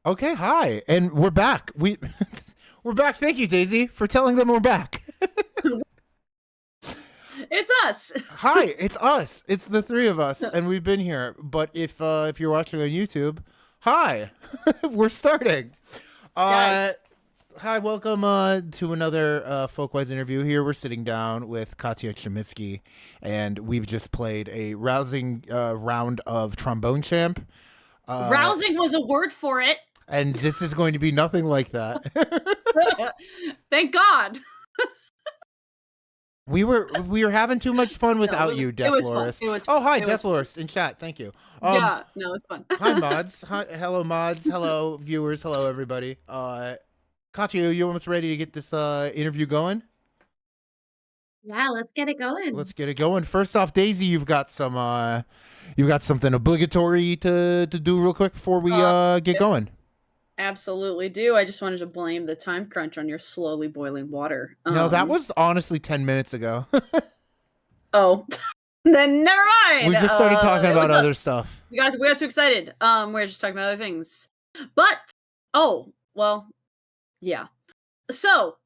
Okay, hi, and we're back. We're back. Thank you, Daisy, for telling them we're back. It's us. Hi, it's us. It's the three of us, and we've been here. But if you're watching on YouTube, hi, we're starting. Uh, Yes. Hi, welcome to another Folkwise interview. Here we're sitting down with Katya Chomitzky, and we've just played a rousing round of Trombone Champ. Uh, Rousing was a word for it. and this is going to be nothing like that. Thank God. We were having too much fun No, without you, it Death was fun. Loris. It was Oh, fun. hi, It was Death fun. Loris in chat. Thank you. Yeah, no, it was fun. Hi, mods. Hi, hello, mods. Hello, viewers. Hello, everybody. Katya, you almost ready to get this interview going? Yeah, let's get it going. Let's get it going. First off, Daisy, you've got something obligatory to do real quick before we get going. Absolutely do. I just wanted to blame the time crunch on your slowly boiling water. No, that was honestly 10 minutes ago. Oh, then never mind. We just started talking It about was us. other stuff. We got too excited. We're just talking about other things. But oh well, yeah. So,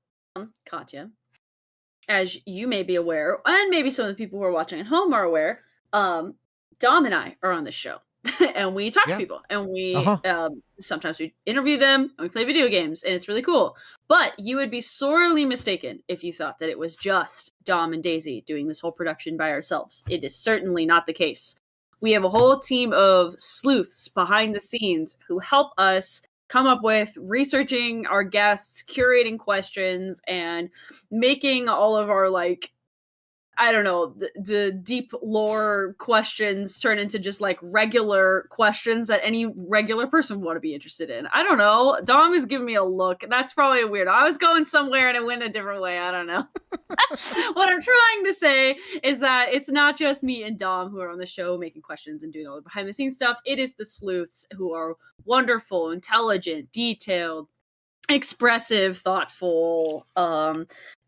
Katya, as you may be aware, and maybe some of the people who are watching at home are aware, Dom and I are on this show. And we talk to people, and we sometimes we interview them, and we play video games, and it's really cool. But you would be sorely mistaken if you thought that it was just Dom and Daisy doing this whole production by ourselves. It is certainly not the case. We have a whole team of sleuths behind the scenes who help us come up with researching our guests, curating questions, and making all of our I don't know, the deep lore questions turn into just like regular questions that any regular person would want to be interested in. I don't know. Dom is giving me a look. That's probably weird. I was going somewhere and it went a different way. I don't know. What I'm trying to say is that it's not just me and Dom who are on the show making questions and doing all the behind the scenes stuff. It is the sleuths who are wonderful, intelligent, detailed, expressive, thoughtful.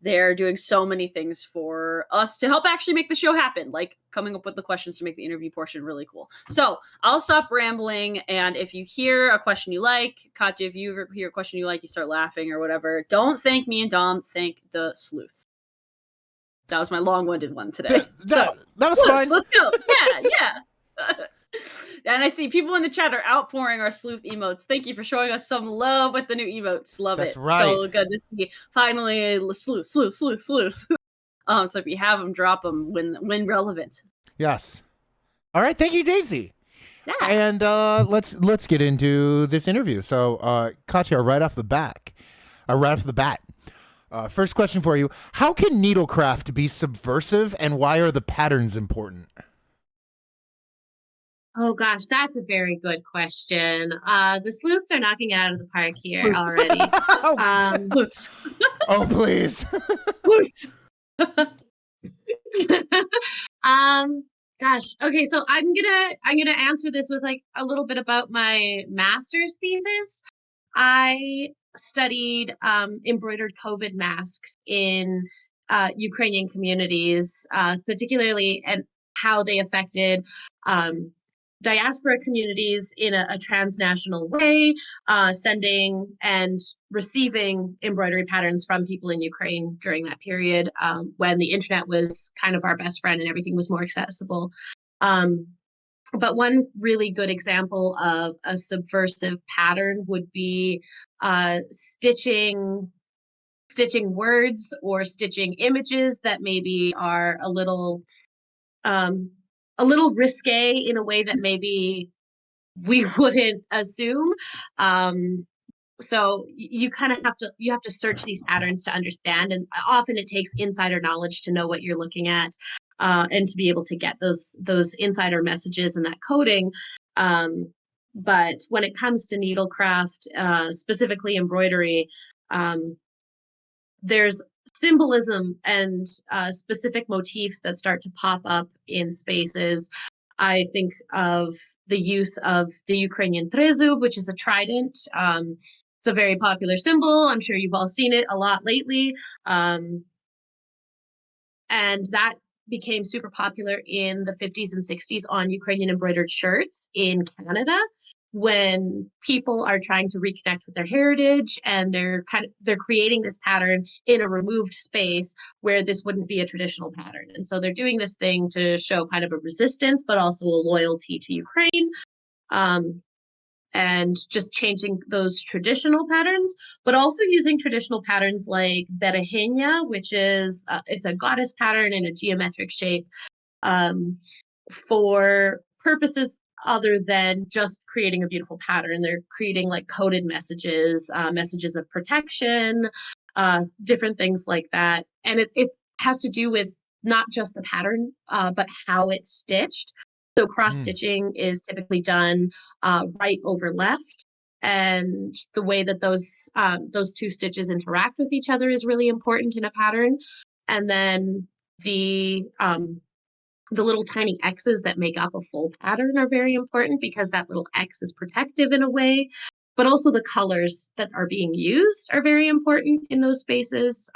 They're doing so many things for us to help actually make the show happen, like coming up with the questions to make the interview portion really cool. So I'll stop rambling, and if you hear a question you like, Katya, if you hear a question you like, you start laughing or whatever, don't thank me and Dom, thank the sleuths. That was my long-winded one today. That was fine. Let's go. Yeah. And I see people in the chat are outpouring our sleuth emotes. Thank you for showing us some love with the new emotes. Love That's it. right. So good to see finally a sleuth. So if you have them, drop them when relevant. Yes. All right. Thank you, Daisy. Yeah. And let's get into this interview. So, Katya, right off the bat, first question for you: how can needlecraft be subversive, and why are the patterns important? Oh gosh, that's a very good question. The sleuths are knocking it out of the park here already. Oh, please. Gosh. Okay, so I'm gonna answer this with like a little bit about my master's thesis. I studied embroidered COVID masks in Ukrainian communities, particularly and how they affected diaspora communities in a transnational way, sending and receiving embroidery patterns from people in Ukraine during that period when the internet was kind of our best friend and everything was more accessible. But one really good example of a subversive pattern would be stitching words or stitching images that maybe are a little risque in a way that maybe we wouldn't assume. So you kind of have to search these patterns to understand, and often it takes insider knowledge to know what you're looking at, and to be able to get those insider messages and that coding. But when it comes to needlecraft, specifically embroidery, there's symbolism and specific motifs that start to pop up in spaces. I think of the use of the Ukrainian trezub, which is a trident. It's a very popular symbol. I'm sure you've all seen it a lot lately. And that became super popular in the 50s and 60s on Ukrainian embroidered shirts in Canada. when people are trying to reconnect with their heritage and they're creating this pattern in a removed space where this wouldn't be a traditional pattern. And so they're doing this thing to show kind of a resistance, but also a loyalty to Ukraine. And just changing those traditional patterns, but also using traditional patterns like berehenia, which is it's a goddess pattern in a geometric shape, for purposes other than just creating a beautiful pattern. They're creating like coded messages, messages of protection, different things like that. And it has to do with not just the pattern, but how it's stitched. So cross stitching is typically done right over left, and the way that those two stitches interact with each other is really important in a pattern. And then the little tiny X's that make up a full pattern are very important because that little X is protective in a way, but also the colors that are being used are very important in those spaces.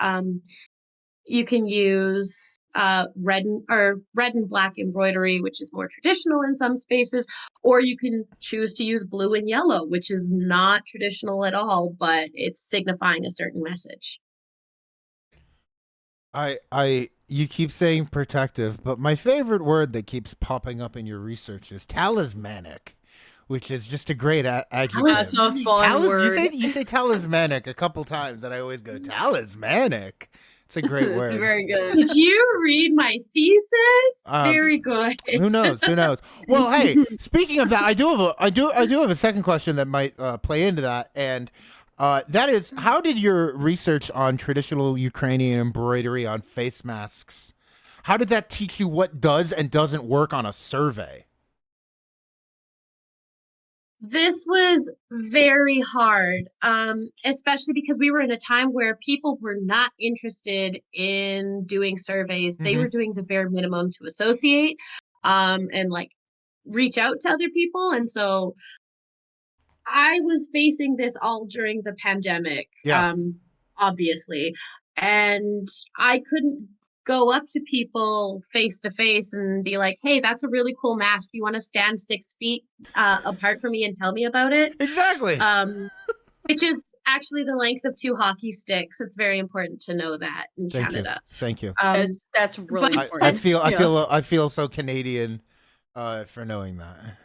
You can use red and black embroidery, which is more traditional in some spaces, or you can choose to use blue and yellow, which is not traditional at all, but it's signifying a certain message. You keep saying protective, but my favorite word that keeps popping up in your research is talismanic, which is just a great adjective. That's a fun word. You say talismanic a couple times, and I always go talismanic. It's a great word. It's very good. Did you read my thesis? Very good. Who knows? Who knows? Well, hey, speaking of that, I do have a second question that might play into that, and that is, how did your research on traditional Ukrainian embroidery on face masks, how did that teach you what does and doesn't work on a survey? This was very hard, especially because we were in a time where people were not interested in doing surveys. They were doing the bare minimum to associate and like reach out to other people. And so I was facing this all during the pandemic, obviously, and I couldn't go up to people face to face and be like, "Hey, that's a really cool mask. You want to stand 6 feet apart from me and tell me about it?" Exactly. Which is actually the length of 2 hockey sticks. It's very important to know that in Canada. Thank you. That's really important. I feel so Canadian for knowing that.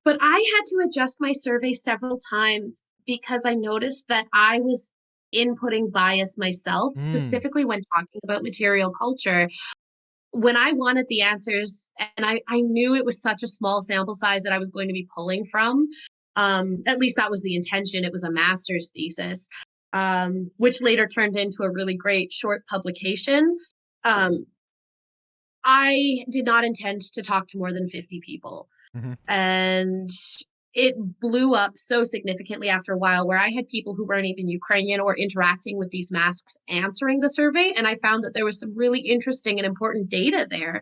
But I had to adjust my survey several times because I noticed that I was inputting bias myself, specifically when talking about material culture. When I wanted the answers, and I knew it was such a small sample size that I was going to be pulling from, at least that was the intention. It was a master's thesis, which later turned into a really great short publication. I did not intend to talk to more than 50 people. And it blew up so significantly after a while, where I had people who weren't even Ukrainian or interacting with these masks answering the survey. And I found that there was some really interesting and important data there.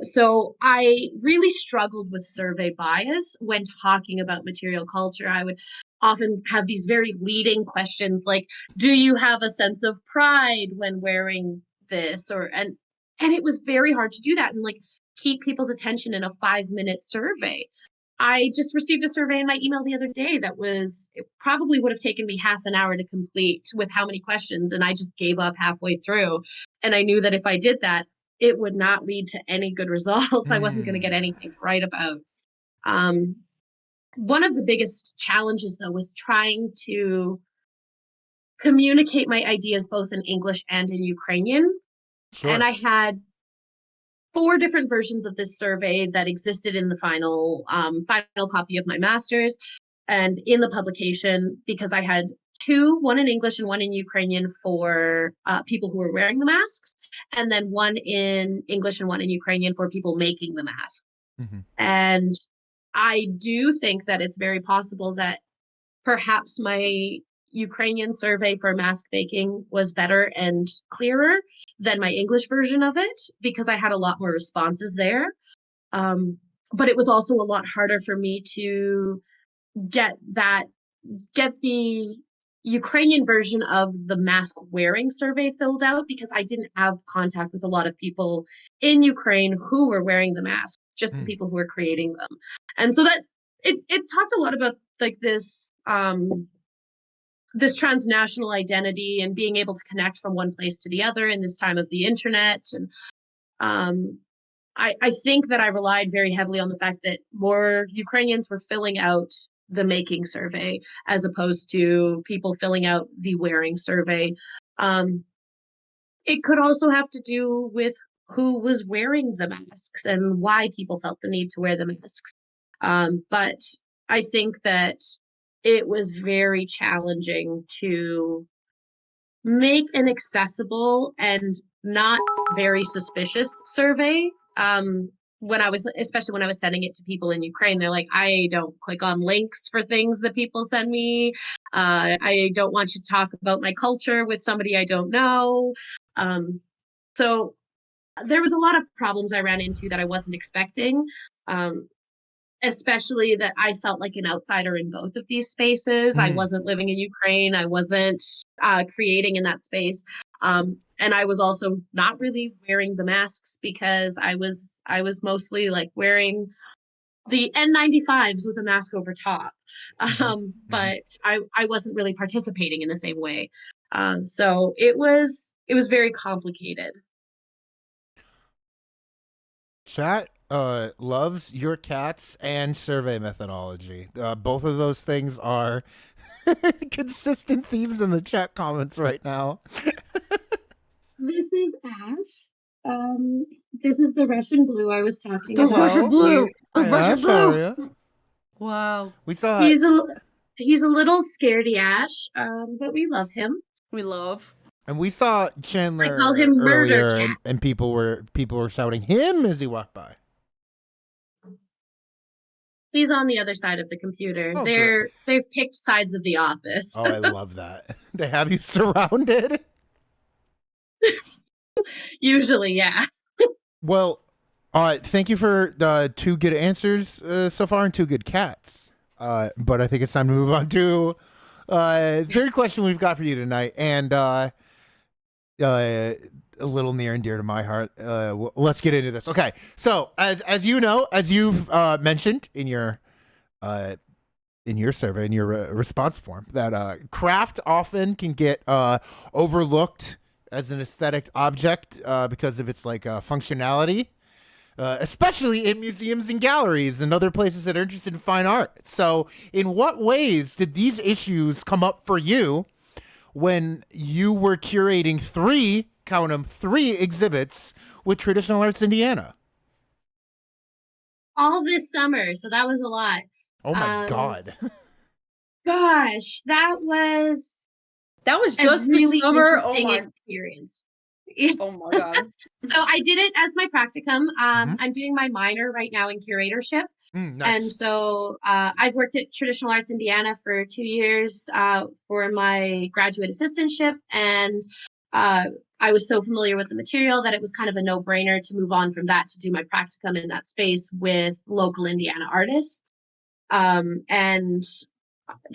So I really struggled with survey bias when talking about material culture. I would often have these very leading questions like, do you have a sense of pride when wearing this? And it was very hard to do that and like keep people's attention in a 5-minute survey. I just received a survey in my email the other day it probably would have taken me half an hour to complete with how many questions, and I just gave up halfway through. And I knew that if I did that, it would not lead to any good results. I wasn't going to get anything to write about. One of the biggest challenges, though, was trying to communicate my ideas both in English and in Ukrainian. Sure. And I had 4 different versions of this survey that existed in the final copy of my master's, and in the publication, because I had 2, one in English and one in Ukrainian for people who were wearing the masks, and then one in English and one in Ukrainian for people making the mask. And I do think that it's very possible that perhaps my Ukrainian survey for mask making was better and clearer than my English version of it because I had a lot more responses there. But it was also a lot harder for me to get the Ukrainian version of the mask wearing survey filled out because I didn't have contact with a lot of people in Ukraine who were wearing the mask, just the people who were creating them. And so it talked a lot about like this transnational identity and being able to connect from one place to the other in this time of the internet. And I think that I relied very heavily on the fact that more Ukrainians were filling out the making survey as opposed to people filling out the wearing survey. It could also have to do with who was wearing the masks and why people felt the need to wear the masks. But I think that it was very challenging to make an accessible and not very suspicious survey. Especially when I was sending it to people in Ukraine, they're like, I don't click on links for things that people send me. I don't want you to talk about my culture with somebody I don't know. So there was a lot of problems I ran into that I wasn't expecting. Especially that I felt like an outsider in both of these spaces. I wasn't living in Ukraine. I wasn't creating in that space. And I was also not really wearing the masks because I was mostly like wearing the N95s with a mask over top. But I wasn't really participating in the same way. So it was very complicated. Chat loves your cats and survey methodology. Both of those things are consistent themes in the chat comments right now. This is Ash. This is the Russian blue I was talking The about. Russian blue. The Hi, Russian Ash, how are blue. ya? Wow. We saw He's a little scaredy Ash, but we love him. We love. and we saw Chandler I call him Murder earlier, Cat. and people were shouting him as he walked by. He's on the other side of the computer. Oh, great. They've picked sides of the office. Oh, I love that. They have you surrounded. Usually, yeah. Well, thank you for 2 good answers so far and 2 good cats. But I think it's time to move on to third question we've got for you tonight, and a little near and dear to my heart. Let's get into this. Okay, so as you know, as you've mentioned in your survey, in your response form, that craft often can get overlooked as an aesthetic object because of its like functionality, especially in museums and galleries and other places that are interested in fine art. So, in what ways did these issues come up for you when you were curating 3, count them, 3 exhibits with Traditional Arts Indiana? All this summer, so that was a lot. Oh my God. Gosh, that was just a really the summer. interesting experience. Oh my God. So I did it as my practicum. I'm doing my minor right now in curatorship. Nice. And so I've worked at Traditional Arts Indiana for 2 years for my graduate assistantship. And I was so familiar with the material that it was kind of a no-brainer to move on from that to do my practicum in that space with local Indiana artists. And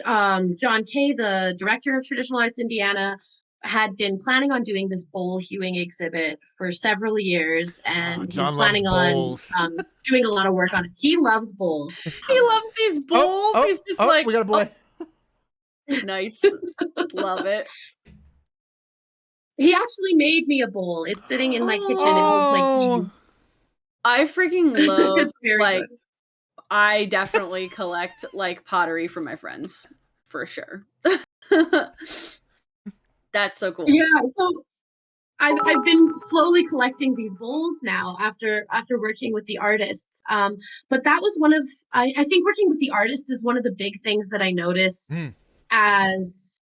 John Kay, the director of Traditional Arts Indiana, had been planning on doing this bowl hewing exhibit for several years, and he's planning on doing a lot of work on it. He loves bowls. He loves these bowls. He's just like, we got a boy. Nice. Love it. He actually made me a bowl. It's sitting in my kitchen. It holds my keys. I freaking love It's very like good. I definitely collect like pottery from my friends for sure. That's so cool. Yeah, so I've been slowly collecting these bowls now after working with the artists. But that was one of I think working with the artists is one of the big things that I noticed as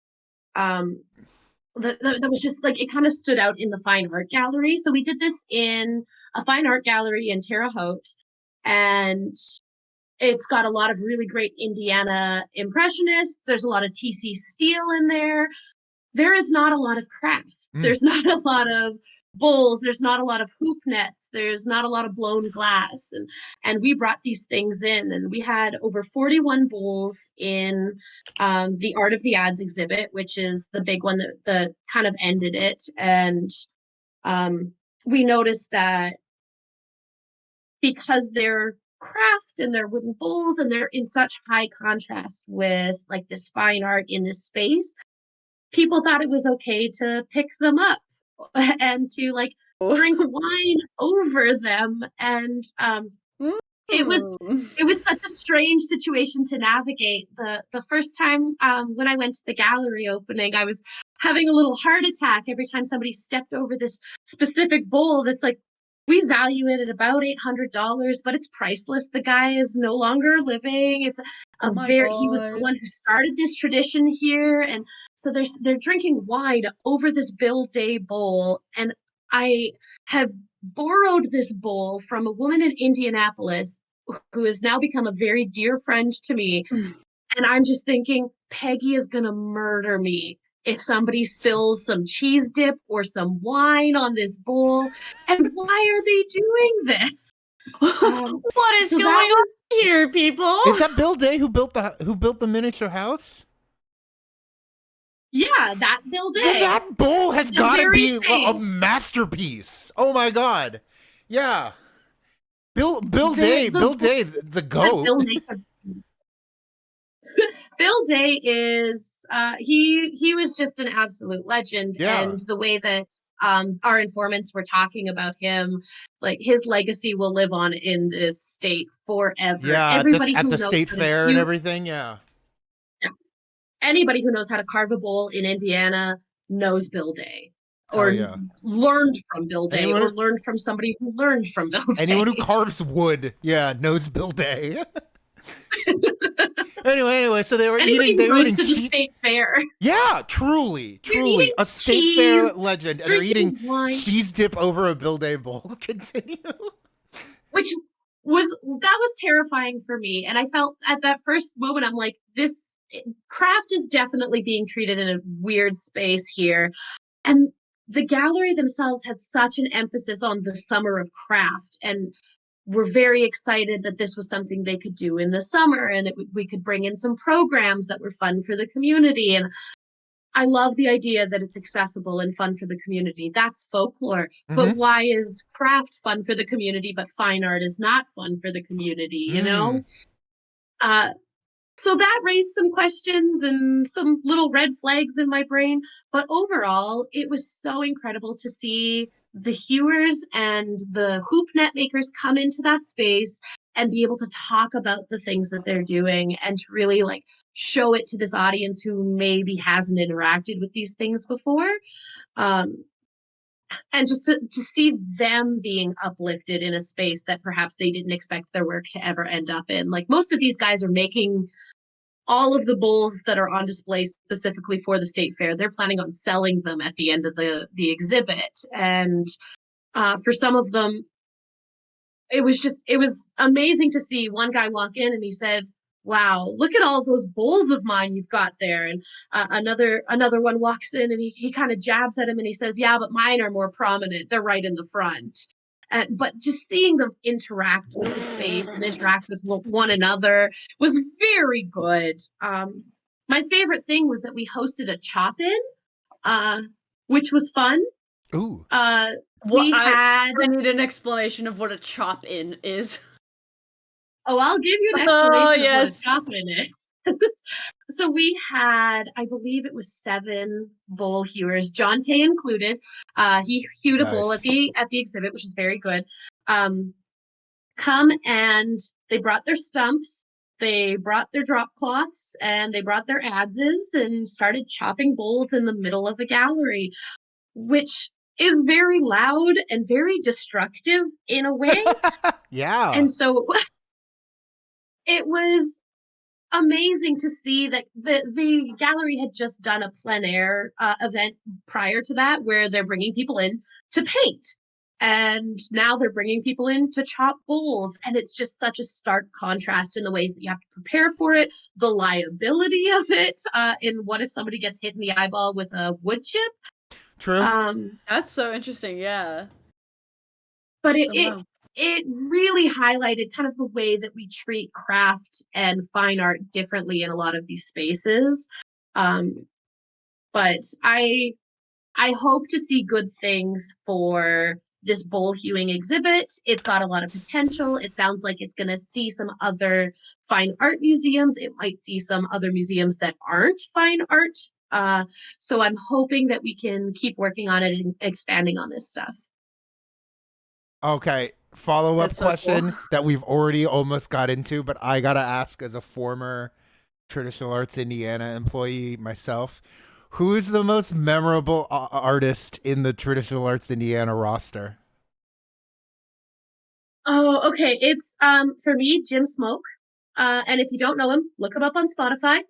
that was just like it kind of stood out in the fine art gallery. So we did this in a fine art gallery in Terre Haute, and it's got a lot of really great Indiana impressionists. There's a lot of TC Steele in there. There is not a lot of craft. There's not a lot of bowls. There's not a lot of hoop nets. There's not a lot of blown glass. And we brought these things in, and we had over 41 bowls in the Art of the Ads exhibit, which is the big one that kind of ended it. And we noticed that because they're craft and their wooden bowls, and they're in such high contrast with like this fine art in this space. People thought it was okay to pick them up and to like drink wine over them. And it was Mm. it was such a strange situation to navigate. The first time when I went to the gallery opening, I was having a little heart attack every time somebody stepped over this specific bowl that's like, we value it at about $800, but it's priceless. The guy is no longer living. It's Oh my he was the God. one who started this tradition here, and so they're drinking wine over this Bill Day bowl. And I have borrowed this bowl from a woman in Indianapolis who has now become a very dear friend to me. And I'm just thinking, Peggy is going to murder me if somebody spills some cheese dip or some wine on this bowl. And why are they doing this? What is So going that was, on here, people? Is that Bill Day who built the miniature house? yeah, that Bill Then Day. that bowl has The got to very be a thing. masterpiece. Oh my god. Yeah. Bill The- Day, the Bill book Day, the that goat. Bill makes a Bill Day is he was just an absolute legend, Yeah. and the way that our informants were talking about him, like his legacy will live on in this state forever. Yeah, Everybody at who the knows state how to fair and everything. Yeah. anybody who knows how to carve a bowl in Indiana knows Bill Day, Hell or yeah. learned from Bill Day, Anyone or who, learned from somebody who learned from Bill anyone who Day. carves wood, yeah, knows Bill Day. anyway, so they were Anybody eating who goes to the cheese. state fair, Yeah, truly, you're eating a state fair cheese, legend, and they're drinking eating wine, cheese dip over a Bill Day bowl. Continue. which was terrifying for me. And I felt at that first moment, I'm like, this craft is definitely being treated in a weird space here. And the gallery themselves had such an emphasis on the summer of craft, and were very excited that this was something they could do in the summer, and we could bring in some programs that were fun for the community. And I love the idea that it's accessible and fun for the community. That's folklore. But Mm-hmm. why is craft fun for the community, but fine art is not fun for the community, you know? Uh, so that raised some questions and some little red flags in my brain. But overall, it was so incredible to see the hewers and the hoop net makers come into that space and be able to talk about the things that they're doing, and to really like show it to this audience who maybe hasn't interacted with these things before. Um, and just to see them being uplifted in a space that perhaps they didn't expect their work to ever end up in. Like, most of these guys are making all of the bowls that are on display specifically for the state fair. They're planning on selling them at the end of the exhibit. And for some of them, it was amazing to see one guy walk in and he said, wow, look at all those bowls of mine you've got there. And another one walks in and he kind of jabs at him and he says, yeah, but mine are more prominent, they're right in the front. But just seeing them interact with the space and interact with one another was very good. My favorite thing was that we hosted a chop-in, which was fun. Ooh. We had... I need an explanation of what a chop-in is. Oh, I'll give you an Oh, explanation of what a yes. chop-in is. So we had, I believe it was 7 bowl hewers, John Kay included. He hewed a bowl Nice. at the exhibit, which is very good. Come, and they brought their stumps, they brought their drop cloths, and they brought their adzes and started chopping bowls in the middle of the gallery, which is very loud and very destructive in a way. Yeah. And so it was amazing to see that the gallery had just done a plein air event prior to that, where they're bringing people in to paint, and now they're bringing people in to chop bowls, and it's just such a stark contrast in the ways that you have to prepare for it, the liability of it, and what if somebody gets hit in the eyeball with a wood chip. True. That's so interesting, yeah. But Oh, wow. it really highlighted kind of the way that we treat craft and fine art differently in a lot of these spaces. But I hope to see good things for this bowl hewing exhibit. It's got a lot of potential. It sounds like it's going to see some other fine art museums. It might see some other museums that aren't fine art. So I'm hoping that we can keep working on it and expanding on this stuff. Okay, follow-up That's so question cool. that we've already almost got into, but I gotta ask as a former Traditional Arts Indiana employee myself, who is the most memorable artist in the Traditional Arts Indiana roster? Oh, okay. It's for me, Jim Smoke. And if you don't know him, look him up on Spotify.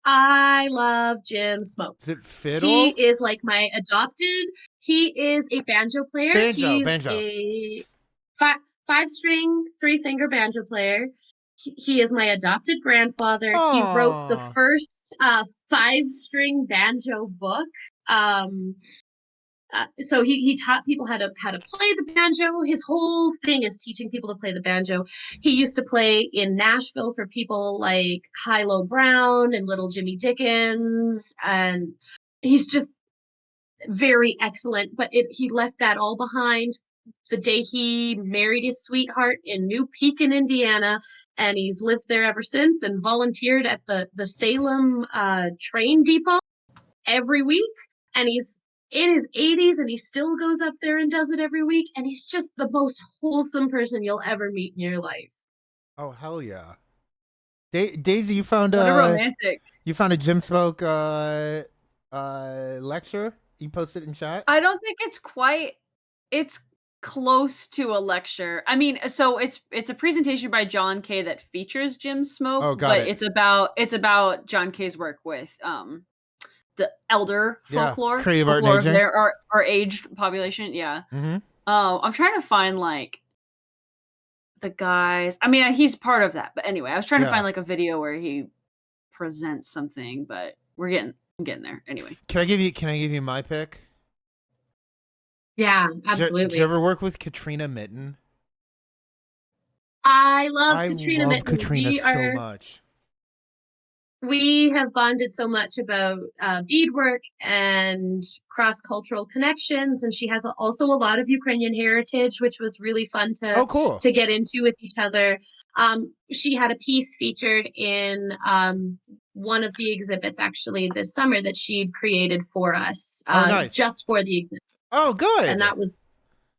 I love Jim Smoke. Is it He fiddle? is like my adopted. He is a banjo player. Banjo, He's banjo. a five string, three finger banjo player. He is my adopted grandfather. He wrote the Oh, first five string banjo book. Um, so he taught people how to play the banjo. His whole thing is teaching people to play the banjo. He used to play in Nashville for people like Hilo Brown and Little Jimmy Dickens, and he's just very excellent. But he left that all behind the day he married his sweetheart in New Pekin, Indiana, and he's lived there ever since and volunteered at the Salem train depot every week, and he's in his 80s and he still goes up there and does it every week, and he's just the most wholesome person you'll ever meet in your life. oh hell yeah. Daisy, What a romantic. you found a Jim Smoke lecture? You posted it in chat? I don't think it's close to a lecture. I mean, so it's a presentation by John Kay that features Jim Smoke, Oh, got but it. it's about John Kay's work with the elder Yeah, folklore, creative art and folklore of aging. their our aged population. Yeah. Mm-hmm. I'm trying to find like the guys. I mean, he's part of that, but anyway, I was trying to Yeah. find like a video where he presents something, but I'm getting there. Anyway, Can I give you my pick? Yeah, Did absolutely. you ever work with Katrina Mitten? I love I Katrina love Mitten. Katrina so much. We have bonded so much about beadwork and cross-cultural connections, and she has also a lot of Ukrainian heritage, which was really fun Oh, cool. to get into with each other. She had a piece featured in one of the exhibits actually this summer that she'd created for us, Oh, nice. just for the exhibit, Oh, good. and that was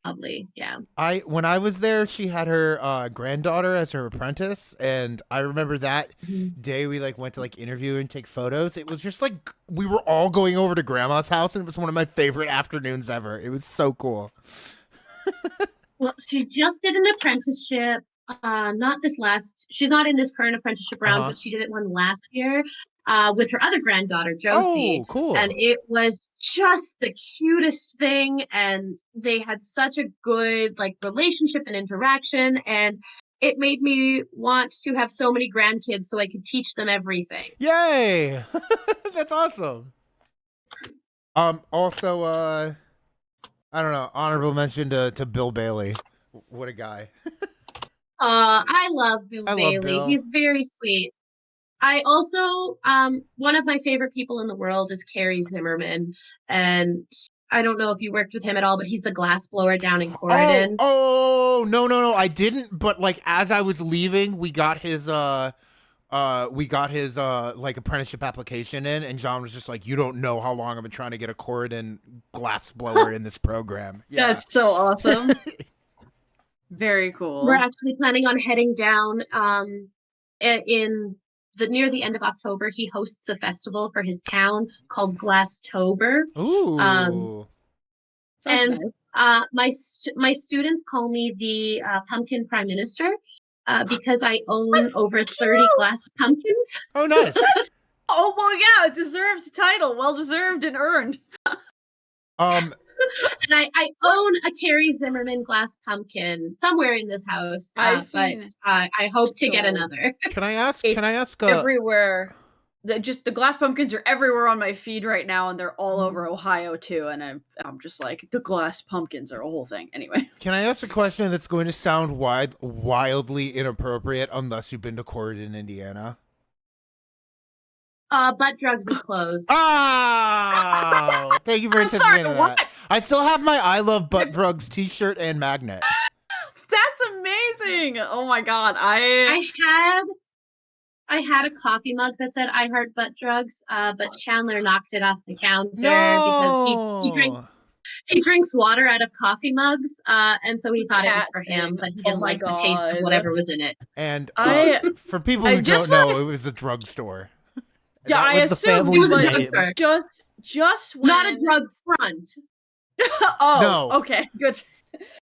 lovely. Yeah. When I was there, she had her granddaughter as her apprentice, and I remember that Mhm. day we like went to like interview and take photos. It was just like we were all going over to grandma's house, and it was one of my favorite afternoons ever. It was so cool. Well, she just did an apprenticeship. Not this last. She's not in this current apprenticeship round, Uh-huh. but she did it one last year with her other granddaughter, Josie, Oh, cool. and it was just the cutest thing. And they had such a good like relationship and interaction, and it made me want to have so many grandkids so I could teach them everything. Yay! That's awesome. Also, I don't know, honorable mention to Bill Bailey. What a guy. I love Bill I love Bailey. Bill. He's very sweet. I also, one of my favorite people in the world is Carrie Zimmerman. And I don't know if you worked with him at all, but he's the glass blower down in Corridon. Oh, no, I didn't, but like as I was leaving, we got his like apprenticeship application in, and John was just like, "You don't know how long I've been trying to get a Corridon glass blower in this program." Yeah. that's so awesome. Very We're cool. actually planning on heading down in the near the end of October. He hosts a festival for his town called Glasstober. Um, Ooh. Sounds and nice. my students call me the pumpkin prime minister because I own That's over cute. 30 glass pumpkins. Oh, nice. Oh well, yeah, deserved title, well deserved and earned. Um, And I own a Carrie Zimmerman glass pumpkin somewhere in this house, I've but seen I hope to get so another. can I ask? it's everywhere. The glass pumpkins are everywhere on my feed right now, and they're all over Ohio too. And I'm just like, the glass pumpkins are a whole thing. Anyway, Can I ask a question that's going to sound wildly inappropriate unless you've been to Corridon, Indiana? Butt Drugs is closed. Oh, thank you for I'm sorry, anticipating what? that. I still have my I Love Butt Drugs t-shirt and magnet. That's amazing. Oh my god. I had a coffee mug that said "I heart butt drugs," but Chandler knocked it off the counter because No. he drinks water out of coffee mugs, and so he thought it was Cat for him, thing. but he Oh didn't my like the taste of god. whatever was in it. And for people I who just don't know, it was a drugstore. Yeah, That I was the assumed It was family's a but name. drugstore, just when not a drug front. Oh, No. okay, good.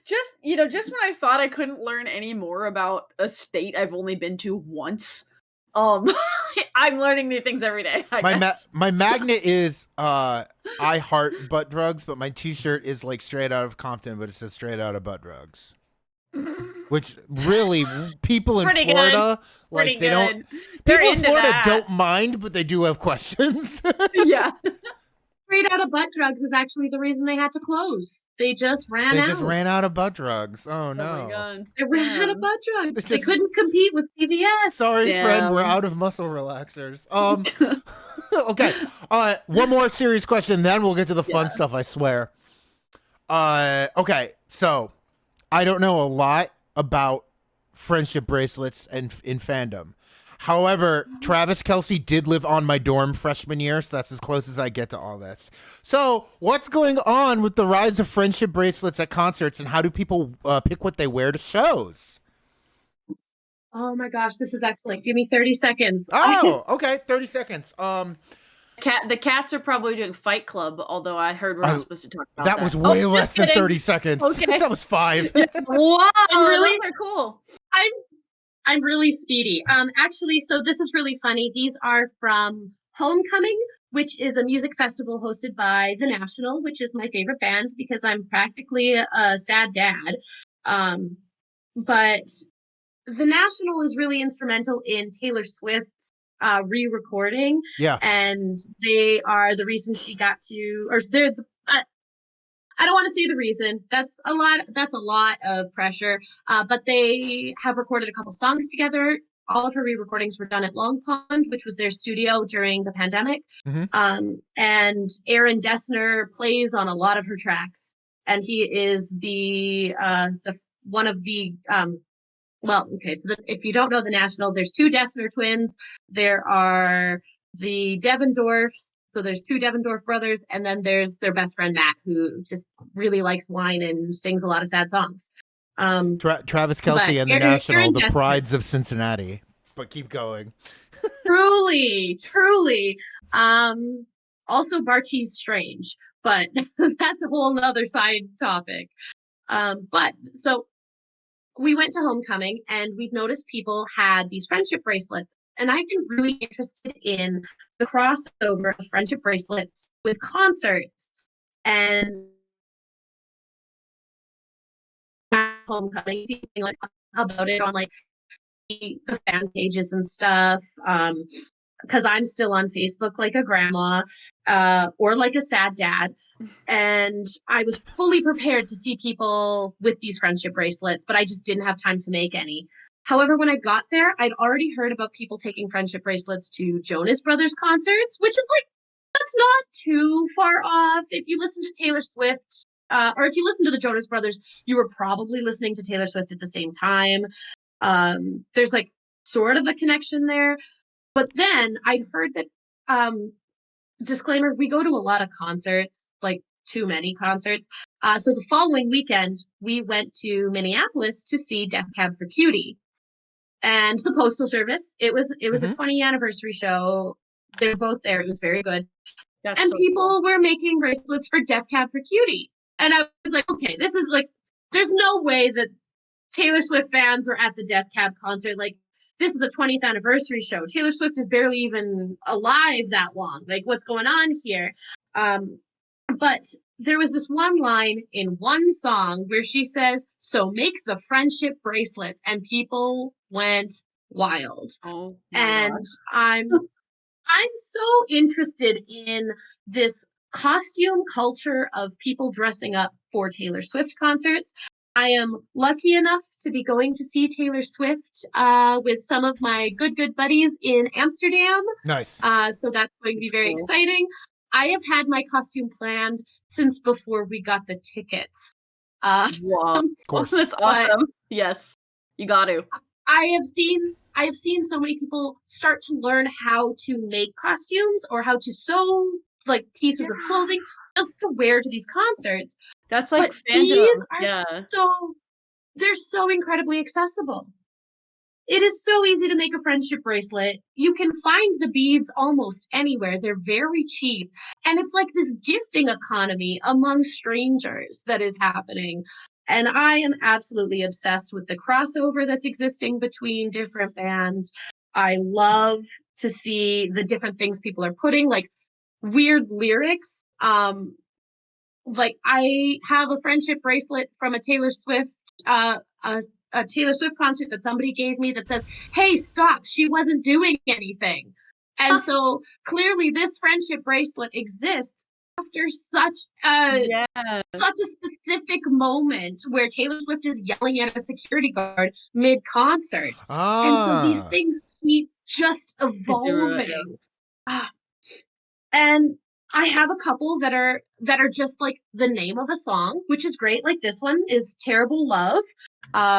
Just when I thought I couldn't learn any more about a state I've only been to once, I'm learning new things every day, I guess. My magnet is I heart butt drugs, but my t-shirt is like straight out of Compton, but it says straight out of butt drugs. Which really people in Pretty Florida good. like Pretty they don't good. They're people in into Florida that. don't mind, but they do have questions. Yeah. Straight out of butt drugs is actually the reason they had to close. They just ran They out. just ran out of butt drugs. Oh no. Oh my god. They ran out of butt drugs. They just- couldn't compete with CVS. Sorry, friend, we're Damn. out of muscle relaxers. Okay. One more serious question, then we'll get to the fun stuff, I swear. Okay, so I don't know a lot about friendship bracelets and in fandom. However, Travis Kelce did live on my dorm freshman year, so that's as close as I get to all this. So, what's going on with the rise of friendship bracelets at concerts, and how do people pick what they wear to shows? Oh my gosh, this is excellent. Give me 30 seconds. Oh, okay, 30 seconds. The cats are probably doing Fight Club, although I heard we're not supposed to talk about that. That was way less just than kidding. 30 seconds. Okay. That was 5. Wow, really- those are cool. I'm really speedy. Actually, so this is really funny. These are from Homecoming, which is a music festival hosted by The National, which is my favorite band because I'm practically a sad dad. But The National is really instrumental in Taylor Swift's re-recording. Yeah. And they are the reason she got to, or they're the, I don't want to say the reason. That's a lot of pressure. But they have recorded a couple songs together. All of her re-recordings were done at Long Pond, which was their studio during the pandemic. Mm-hmm. And Aaron Dessner plays on a lot of her tracks, and he is the one of the well, okay. So if you don't know The National, there's 2 Dessner twins. There are the Devendorfs. So there's 2 Devendorf brothers, and then there's their best friend Matt, who just really likes wine and sings a lot of sad songs. Travis Kelce and The National, the prides of Cincinnati. But keep going. Truly. Also Bartees Strange, but that's a whole nother side topic. But so we went to Homecoming, and we've noticed people had these friendship bracelets. And I've been really interested in the crossover of friendship bracelets with concerts. And Homecoming, seeing like about it on like the fan pages and stuff. Because I'm still on Facebook like a grandma, or like a sad dad. And I was fully prepared to see people with these friendship bracelets, but I just didn't have time to make any. However, when I got there, I'd already heard about people taking friendship bracelets to Jonas Brothers concerts, which is like, that's not too far off. If you listen to Taylor Swift, or if you listen to the Jonas Brothers, you were probably listening to Taylor Swift at the same time. There's like sort of a connection there. But then I'd heard that, disclaimer, we go to a lot of concerts, like too many concerts. So the following weekend, we went to Minneapolis to see Death Cab for Cutie and the Postal Service. It was a 20th anniversary show. They're both there. It was very good. That's and so people cool. were making bracelets for Death Cab for Cutie. And I was like, okay, this is like, there's no way that Taylor Swift fans are at the Death Cab concert. Like, this is a 20th anniversary show. Taylor Swift is barely even alive that long. Like, what's going on here? But there was this one line in one song where she says, "So make the friendship bracelets," and people went wild. Oh, and God. I'm so interested in this costume culture of people dressing up for Taylor Swift concerts. I am lucky enough to be going to see Taylor Swift with some of my good buddies in Amsterdam. Nice. So that's going to be very exciting. I have had my costume planned since before we got the tickets. Wow. Of course. That's awesome. Yes. You got to. I have seen so many people start to learn how to make costumes or how to sew like pieces of clothing just to wear to these concerts. That's like But fandom. these are Yeah. they're so incredibly accessible. It is so easy to make a friendship bracelet. You can find the beads almost anywhere. They're very cheap. And it's like this gifting economy among strangers that is happening. And I am absolutely obsessed with the crossover that's existing between different bands. I love to see the different things people are putting, like weird lyrics. Like I have a friendship bracelet from a Taylor Swift a Taylor Swift concert that somebody gave me that says, "Hey, stop, she wasn't doing anything." And so clearly this friendship bracelet exists after such a specific moment where Taylor Swift is yelling at a security guard mid-concert. And so these things keep just evolving. And I have a couple that are just like the name of a song, which is great. Like this one is Terrible Love,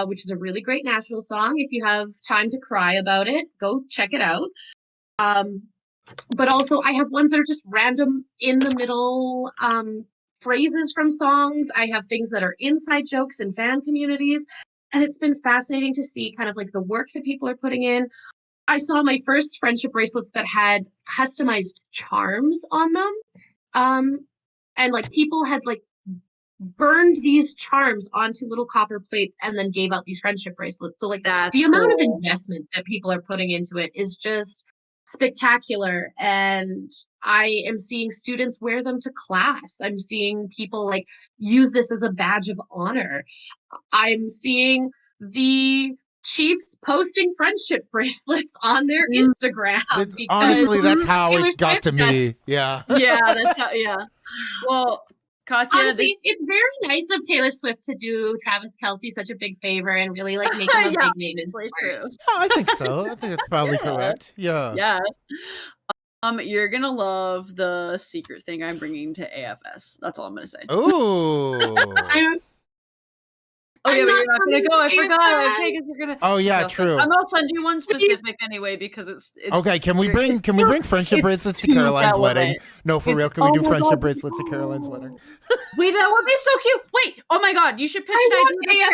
which is a really great national song. If you have time to cry about it, go check it out. But also I have ones that are just random in the middle phrases from songs. I have things that are inside jokes in fan communities. And it's been fascinating to see kind of like the work that people are putting in. I saw my first friendship bracelets that had customized charms on them. And like people had like burned these charms onto little copper plates and then gave out these friendship bracelets. So like the amount of investment that people are putting into it is just spectacular. And I am seeing students wear them to class. I'm seeing people like use this as a badge of honor. I'm seeing the Chiefs posting friendship bracelets on their Instagram. Honestly, that's how Taylor it got Swift to me. Yeah. Yeah, that's how. Yeah. Well, Katya, honestly, it's very nice of Taylor Swift to do Travis Kelce such a big favor and really like make him a big name in sports. Yeah, I think so. I think that's probably correct. Yeah. Yeah. You're gonna love the secret thing I'm bringing to AFS. That's all I'm gonna say. Oh. Oh yeah, but you're not gonna go. I forgot. Okay, because you're gonna. Oh yeah, true. I'm gonna send you one specific anyway because it's okay. Can we bring friendship bracelets to Caroline's wedding? No, for real. Can we do friendship bracelets at Caroline's wedding? Wait, that would be so cute. Wait, oh my god, you should pitch an idea.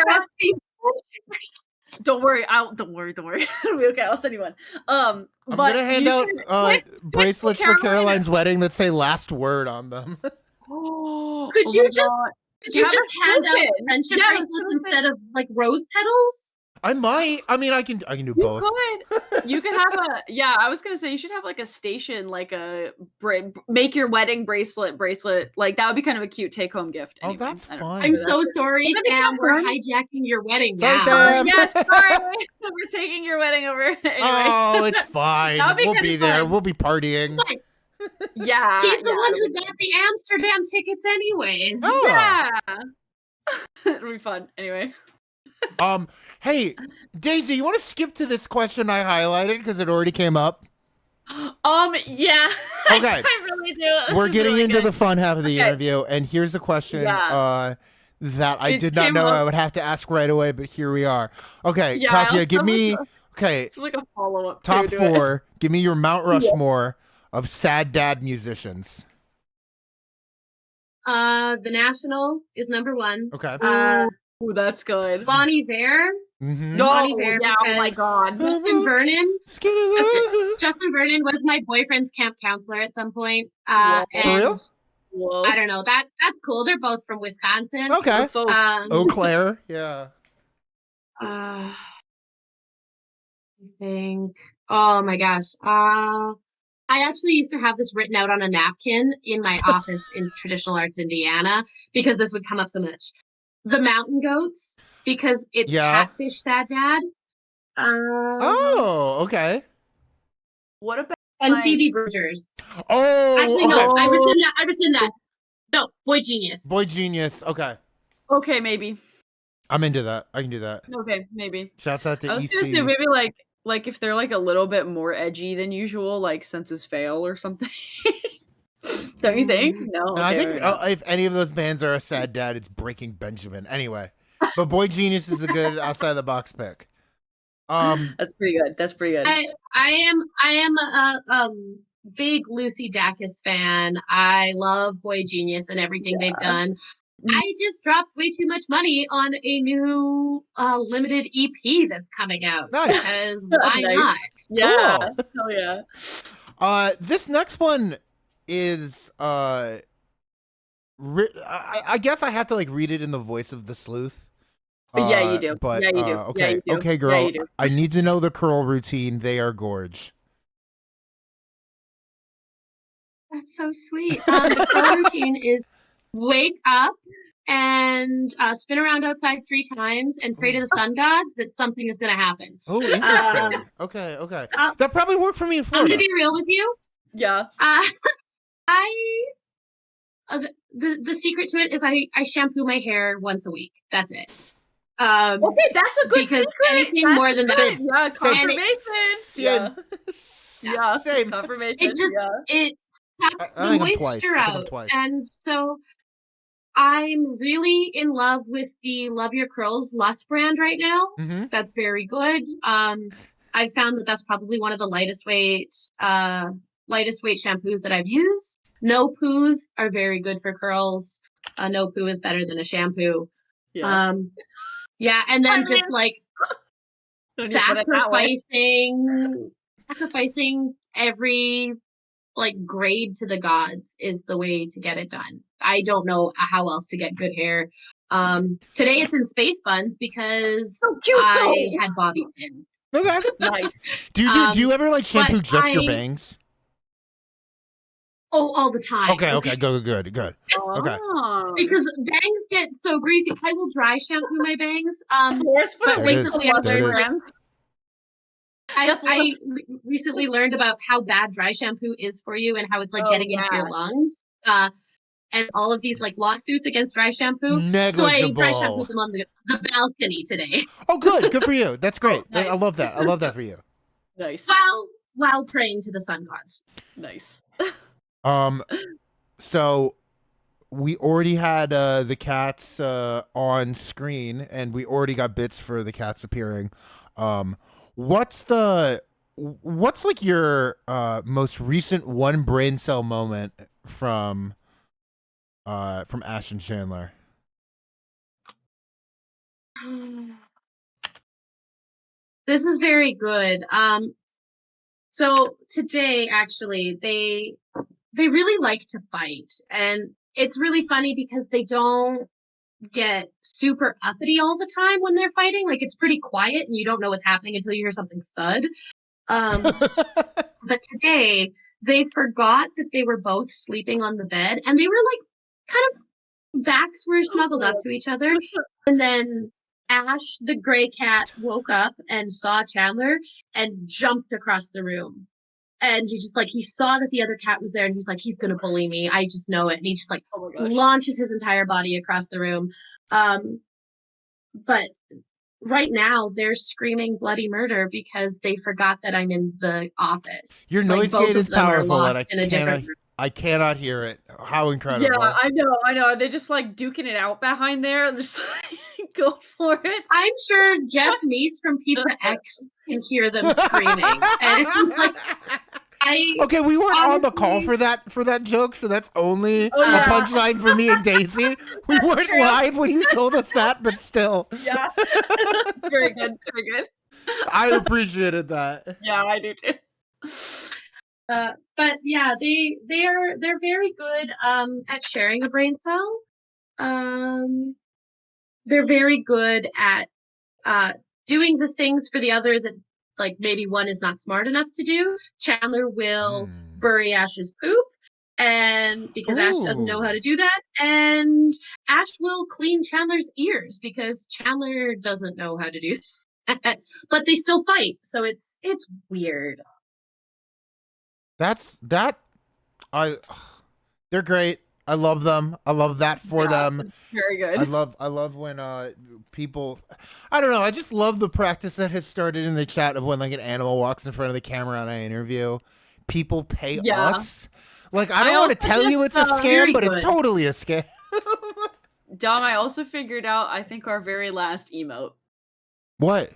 Don't worry, don't worry. It'll be okay. I'll send you one. I'm gonna hand out bracelets for Caroline's wedding that say "last word" on them. Could you just hand out friendship bracelets instead of like rose petals? I might. I mean, I can do both. You could have a I was gonna say you should have like a station, like a make your wedding bracelet. Like that would be kind of a cute take home gift. Anyway, oh, that's fun. I'm so sorry, Sam. We're hijacking your wedding now. Sam. Yes, sorry. We're taking your wedding over. Anyway. Oh, it's fine. We'll be there. We'll be partying. Yeah, he's the one who got the Amsterdam tickets, anyways. Oh. Yeah, it'll be fun. Anyway. Hey, Daisy, you want to skip to this question I highlighted because it already came up? Yeah. Okay. I really do. We're getting really into the fun half of the interview, and here's a question that I did not know I would have to ask right away, but here we are. Okay, Katya, give me it's like a follow-up. Top 4. Give me your Mount Rushmore of sad dad musicians. The National is number 1. Okay. Ooh, that's good. Bon Iver. Mm-hmm. Bon Iver, oh my god. Justin Vernon. Justin Vernon was my boyfriend's camp counselor at some point. And I don't know. That's cool. They're both from Wisconsin. Okay. Eau Claire. Yeah. I think. Oh my gosh. I actually used to have this written out on a napkin in my office in Traditional Arts Indiana because this would come up so much. The Mountain Goats, because it's Catfish Sad Dad. Oh, okay. What about Phoebe Bridgers? Oh, actually no, I rescind that. No, Boy Genius. Boy Genius. Okay. Okay, maybe. I'm into that. I can do that. Okay, maybe. Shouts out to I was gonna say EC. maybe like if they're like a little bit more edgy than usual, like Senses Fail or something. Don't you think? No, No, I okay, think maybe not. if any of those bands are a sad dad, it's Breaking Benjamin. Anyway, but Boy Genius is a good outside the box pick. That's pretty good. That's pretty good. I am a big Lucy Dacus fan. I love Boy Genius and everything they've done. I just dropped way too much money on a new limited EP that's coming out. Nice. Because why Nice. not? Yeah. Cool. Hell yeah. This next one is I guess I have to like read it in the voice of the sleuth. Yeah, you do. But Yeah, you do. okay, Yeah, you do. okay, Yeah, girl. you do. I need to know the curl routine. They are gorge. That's so sweet. The curl routine is wake up and spin around outside 3 times and pray to the sun gods that something is going to happen. Oh, interesting. Okay. That probably worked for me in I'm Florida. going to be real with you. Yeah. The secret to it is I shampoo my hair once a week. That's it. Okay, that's a good because secret. anything That's more than that, Same. yeah, confirmation. Same. Yeah, Same. confirmation. it just it sucks I the think I'm twice. moisture I think I'm out, twice. and so I'm really in love with the Love Your Curls Lust brand right now. Mm-hmm. That's very good. I found that that's probably one of the lightest weight shampoos that I've used. No poos are very good for curls. No poo is better than a shampoo. Yeah. Yeah, and then I just mean, like when you put it that way. sacrificing every like grade to the gods is the way to get it done. I don't know how else to get good hair. Today it's in space buns because So cute, I though. had bobby pins. Okay. Nice. Do you ever like shampoo but just your bangs? Oh, all the time. Okay. Good. Okay. Oh. Because bangs get so greasy. I will dry shampoo my bangs. But recently I recently learned about how bad dry shampoo is for you and how it's like getting into your lungs. And all of these like lawsuits against dry shampoo. Negligible. So I dry shampooed them on the balcony today. Oh, good for you. That's great. Nice. I love that. I love that for you. Nice. While praying to the sun gods. Nice. So we already had the cats on screen, and we already got bits for the cats appearing. What's like your most recent one brain cell moment from Ash and Chandler? This is very good. So today actually they really like to fight, and it's really funny because they don't get super uppity all the time when they're fighting. Like it's pretty quiet and you don't know what's happening until you hear something thud. But today they forgot that they were both sleeping on the bed, and they were like kind of backs were snuggled up to each other. And then Ash, the gray cat, woke up and saw Chandler and jumped across the room. And he saw that the other cat was there, and he's like, he's gonna bully me. I just know it. And he just like launches his entire body across the room. But right now they're screaming bloody murder because they forgot that I'm in the office. Your noise gate is powerful, and I cannot hear it. How incredible! Yeah, I know. They're just like duking it out behind there, and just like, go for it. I'm sure Jeff Meese from Pizza X can hear them screaming. And like, okay, we weren't on the call for that joke, so that's only a punchline for me and Daisy. We weren't live when you told us that, but still. Yeah, it's very good. Very good. I appreciated that. Yeah, I do too. But yeah, they're very good at sharing a brain cell. They're very good at doing the things for the other that like maybe one is not smart enough to do. Chandler will bury Ash's poop, and because Ash doesn't know how to do that, and Ash will clean Chandler's ears because Chandler doesn't know how to do that. But they still fight, so it's weird. They're great. I love them. I love that for them. It's very good. I love when people, I don't know, I just love the practice that has started in the chat of when like an animal walks in front of the camera on an interview. People pay us. Like I don't want to tell you it's a scam, but it's totally a scam. Dom, I also figured out I think our very last emote. What?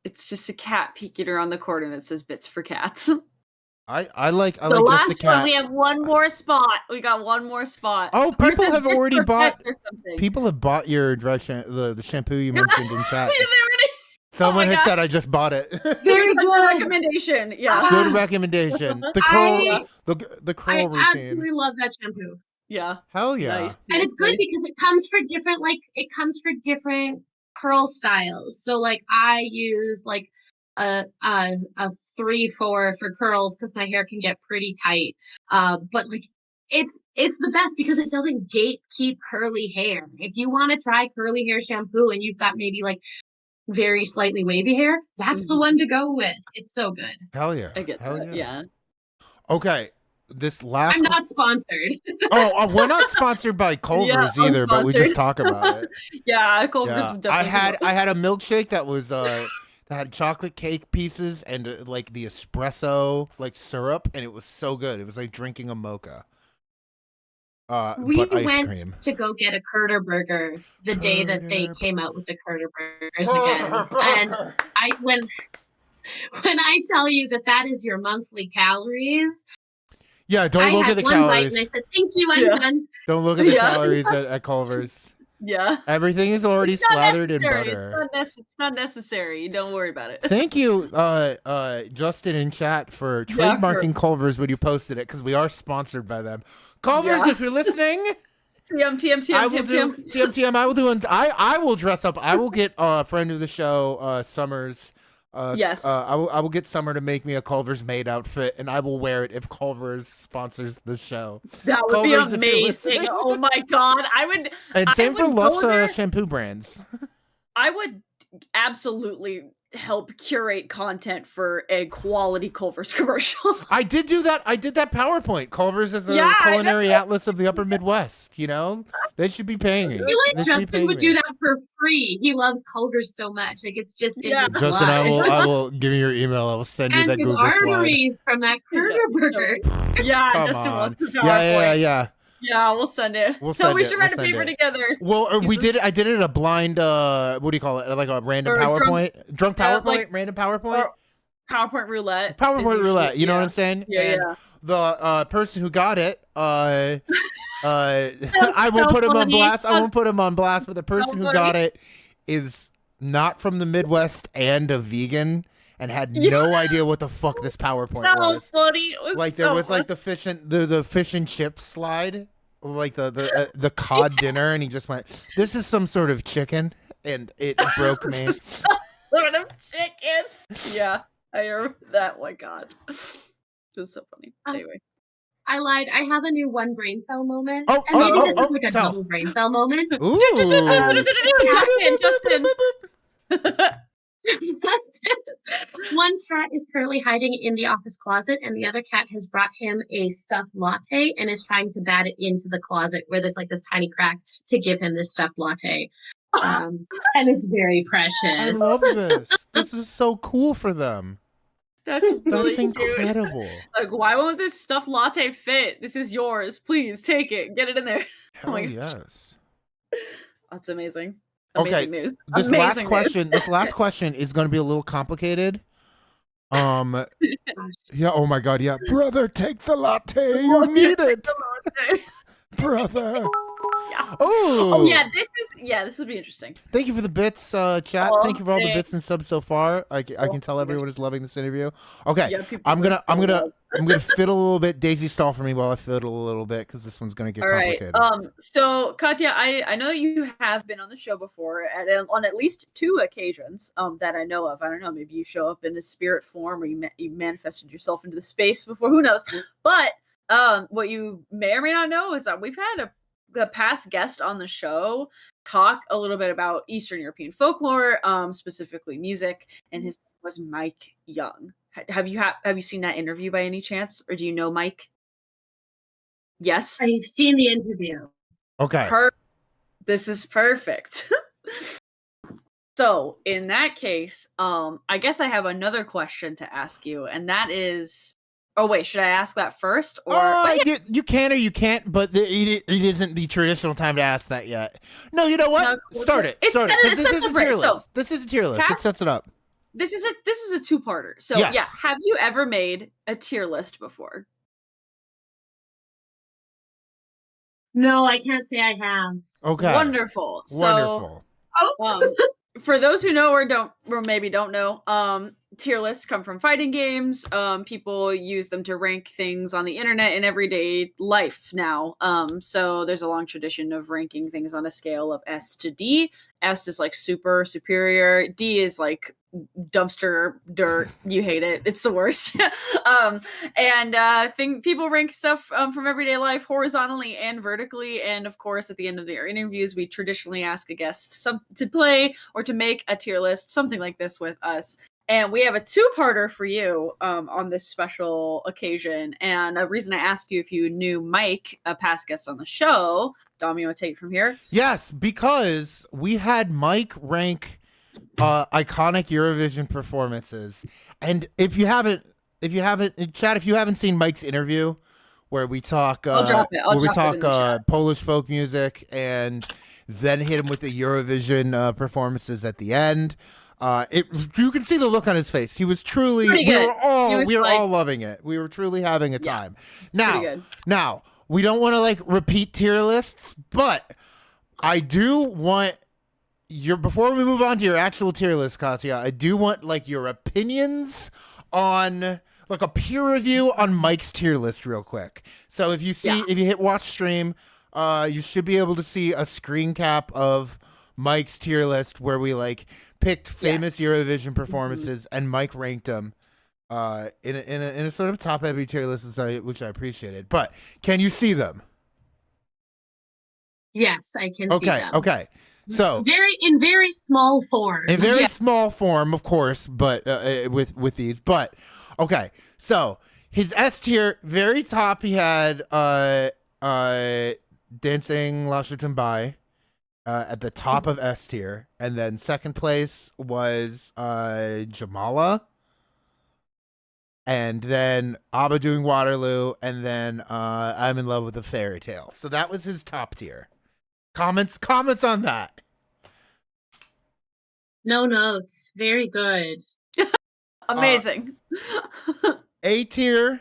It's just a cat peeking around the corner that says "bits for cats." I like the like last just a cat. one. We have one more spot. We got one more spot. Oh, people have already bought. People have bought your the shampoo you mentioned in chat. Someone has said I just bought it. Very good recommendation. Yeah, good recommendation. The curl, the curl I routine. absolutely love that shampoo. Yeah, hell yeah. Nice. And it's good because it comes for different curl styles. So like I use like a 3-4 for curls because my hair can get pretty tight. But like it's the best because it doesn't gatekeep curly hair. If you want to try curly hair shampoo and you've got maybe like very slightly wavy hair, that's the one to go with. It's so good. Hell yeah. I get Hell that. Yeah. Okay. This last I'm not sponsored. we're not sponsored by Culver's either, but we just talk about it. Yeah, Culver's definitely. I had a milkshake that was that had chocolate cake pieces and like the espresso like syrup, and it was so good. It was like drinking a mocha. We but ice went cream. to go get a Curter burger the day that they came out with the Curter burgers again. And when I tell you that is your monthly calories. Yeah, don't look at the calories. Bite and I said, "Thank you, I'm done." Don't look at the calories at Culver's. Yeah. Everything is already slathered in butter. It's not necessary. Don't worry about it. Thank you, Justin in chat for trademarking Culver's when you posted it, because we are sponsored by them. Culver's, if you're listening. TM. I will dress up. I will get a friend of the show, Summers. Yes. I will get Summer to make me a Culver's maid outfit, and I will wear it if Culver's sponsors the show. That would be amazing. Oh my god, I would. And same for Love's shampoo brands. I would absolutely help curate content for a quality Culver's commercial. I did do that. I did that PowerPoint. Culver's is a culinary atlas of the Upper Midwest. You know, they should be paying me. I feel like Justin would do that for free. He loves Culver's so much. Like it's just in his Justin, blood. I will give me your email. I will send you that Google arteries slide. From that Curter burger. Yeah, come Justin on. Wants the Yeah. Yeah, we'll send it. We should write a paper together. Well, we did it. I did it a blind. What do you call it? Like a random PowerPoint. Drunk PowerPoint. Random PowerPoint. PowerPoint roulette. PowerPoint roulette. You know what I'm saying? Yeah. The person who got it. I won't put him on blast. I won't put him on blast. But the person who got it is not from the Midwest and a vegan. And had no idea what the fuck this PowerPoint was. So funny. It was like there was like the fish and chips slide, like the cod dinner, and he just went, "This is some sort of chicken," and it broke me. Some sort of chicken. Yeah, I remember that. Oh my god, it was so funny. Anyway, I lied. I have a new one brain cell moment. Oh, and maybe this is like a double brain cell moment. Ooh. Justin. One cat is currently hiding in the office closet, and the other cat has brought him a stuffed latte and is trying to bat it into the closet where there's like this tiny crack to give him this stuffed latte. And it's very precious. I love this. This is so cool for them. That's incredible. Like, why won't this stuffed latte fit? This is yours. Please take it. Get it in there. Hell yes. That's amazing. Amazing news. This last question is going to be a little complicated. Yeah. Oh my God. Yeah. Brother, take the latte. You need it. Brother. Yeah. Oh yeah. This will be interesting. Thank you for the bits, chat. Thank you for all the bits and subs so far. I can tell everyone is loving this interview. Okay. Yeah, I'm gonna fiddle a little bit. Daisy, stall for me while I fiddle a little bit because this one's gonna get complicated. So Katya, I know you have been on the show before on at least 2 occasions that I know of. I don't know, maybe you show up in a spirit form or you manifested yourself into the space before. Who knows? But what you may or may not know is that we've had a past guest on the show talk a little bit about Eastern European folklore, specifically music, and his name was Mike Young. Have you seen that interview by any chance, or do you know Mike? Yes. I've seen the interview. Okay. This is perfect. So, in that case, I guess I have another question to ask you, and that is, oh wait, should I ask that first, or You can or you can't, but it isn't the traditional time to ask that yet. No, you know what? No, Start it. it's Start it. set- Because it's this set is a separate. tier So, list. This is a tier list. Kat- It sets it up. this is a two-parter. So, Yes. yeah, have you ever made a tier list before? No, I can't say I have. Okay. Wonderful. So, Wonderful. for those who know or maybe don't know, tier lists come from fighting games. People use them to rank things on the internet in everyday life now. So there's a long tradition of ranking things on a scale of S to D. S is like super superior. D is like dumpster dirt. You hate it. It's the worst. People rank stuff from everyday life horizontally and vertically. And of course, at the end of their interviews, we traditionally ask a guest to play or to make a tier list, something like this with us. And we have a two-parter for you on this special occasion. And a reason I asked you if you knew Mike, a past guest on the show. Dom, you want to take it from here? Yes, because we had Mike rank iconic Eurovision performances, and if you haven't, Chad, if you haven't seen Mike's interview where we talk, I'll drop it. where we talk Polish folk music, and then hit him with the Eurovision performances at the end. You can see the look on his face. He was truly. We were all loving it. We were truly having a time. Now we don't want to like repeat tier lists, but I do want before we move on to your actual tier list, Katya, I do want like your opinions on like a peer review on Mike's tier list real quick. So if you hit watch stream, you should be able to see a screen cap of Mike's tier list where we like picked famous Eurovision performances and Mike ranked them in a sort of top heavy tier list, which I appreciated. But can you see them? Yes, I can see them. Okay. So in very small form. In very small form, of course, but with these. But okay, so his S tier, very top, he had Dancing La Chutumbai at the top of S tier, and then second place was Jamala, and then ABBA doing Waterloo, and then I'm in Love with a Fairy Tale. So that was his top tier. Comments on that? No notes. Very good. Amazing. A tier,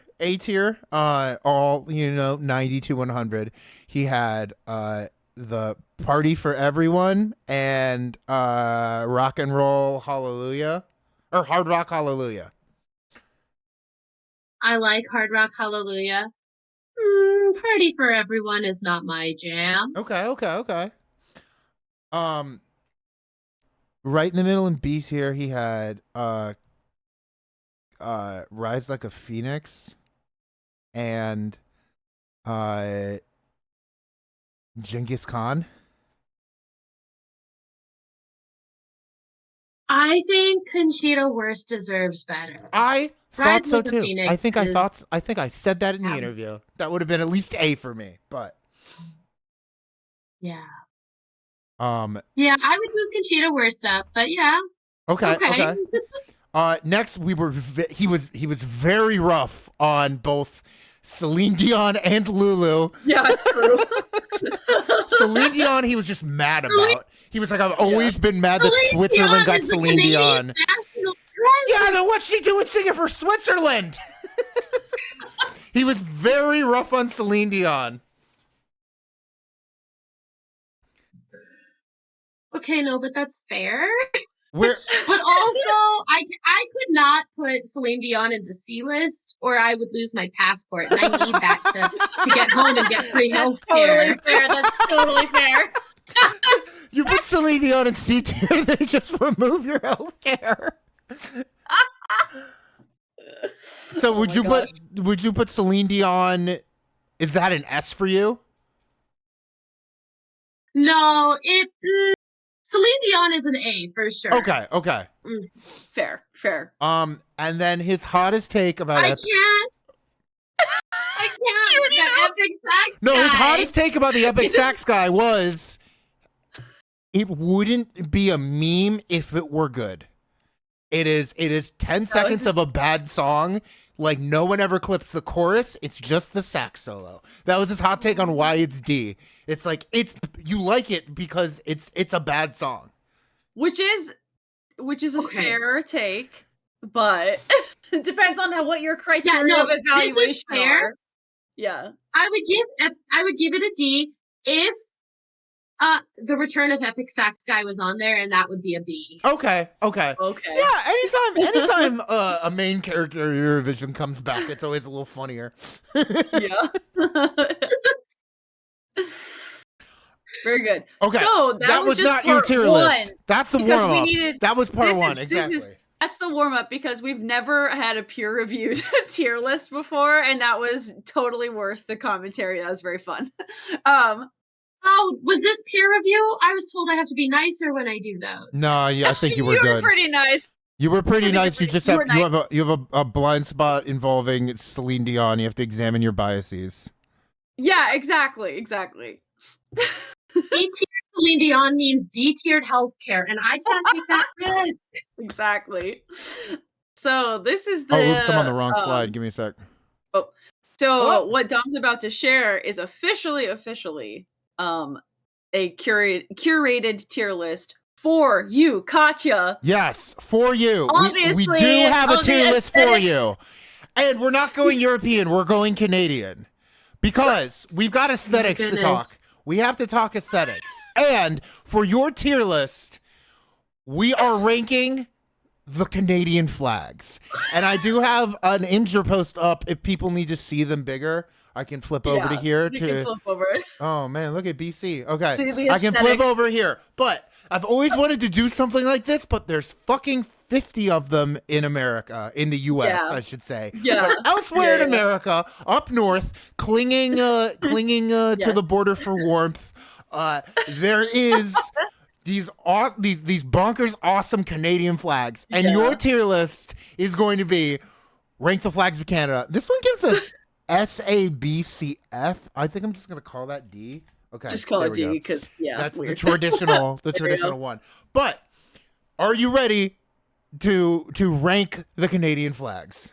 all 90 to 100. He had the Party for Everyone and Rock and Roll Hallelujah or Hard Rock Hallelujah. I like Hard Rock Hallelujah. Party for Everyone is not my jam. Okay. Right in the middle in B tier, he had Rise Like a Phoenix and Genghis Khan. I think Conchita Wurst deserves better. I thought so too. I think I said that in the Yeah. interview. That would have been at least A for me, but yeah. Yeah, I would move Conchita Wurst up, but yeah. Okay. Next he was very rough on both Celine Dion and Lulu. Yeah, true. Celine Dion, he was just mad about. He was like, I've always been mad that Switzerland got Celine Dion. Yeah, then what's she doing singing for Switzerland? He was very rough on Celine Dion. Okay, no, but that's fair. But also, I could not put Celine Dion in the C list, or I would lose my passport, and I need that to get home and get free health care. That's totally fair. You put Celine Dion in C tier, they just remove your health care. So would you put Celine Dion? Is that an S for you? No, Celine Dion is an A for sure. Okay. Fair. And then his hottest take about I can't. That epic sax No, his guy. hottest take about the epic He just- sax guy was it wouldn't be a meme if it were good. It is 10 seconds of a bad song. Like no one ever clips the chorus. It's just the sax solo. That was his hot take on why it's D. It's like you like it because it's a bad song. Which is a Okay. fair take, but it depends on what your criteria no, of evaluation this is fair. are. Yeah. I would give it a D if the return of Epic Sax Guy was on there, and that would be a B. Okay. Okay. Yeah, anytime a main character in Eurovision comes back, it's always a little funnier. Yeah. Very good. Okay. So that was just not your part tier one, list. That's the because warm we up. That was part one, exactly. That's the warm up because we've never had a peer reviewed tier list before, and that was totally worth the commentary. That was very fun. Oh, was this peer review? I was told I have to be nicer when I do those. No, yeah, I think you were good. Pretty nice. You were pretty nice. You just have nice. you have a blind spot involving Celine Dion. You have to examine your biases. Yeah, exactly. D-tiered Celine Dion means D-tiered healthcare, and I can't take that risk. Exactly. So this is the. Oh, oops, I'm on the wrong slide. Give me a sec. So what Dom's about to share is officially a curated tier list for you, Katya. Yes, for you. Obviously, we do have a tier list for aesthetic. you. And we're not going European, we're going Canadian. Because we've got aesthetics to talk. We have to talk aesthetics. And for your tier list, we are ranking the Canadian flags. And I do have an Injure post up if people need to see them bigger. I can flip over to here You can flip over. Oh man, look at BC. Okay. See the I can flip aesthetics. over here. But I've always wanted to do something like this, but there's fucking 50 of them in America, in the US, Yeah. I should say. Yeah. But elsewhere in Yeah. America, up north, clinging to the Yes. border for warmth, there is these bonkers awesome Canadian flags. And Yeah. your tier list is going to be rank the flags of Canada. This one gives us SABCF. I think I'm just gonna call that D. Okay, Just call there it we D go. because That's weird. the traditional, There we go. one. But are you ready to rank the Canadian flags?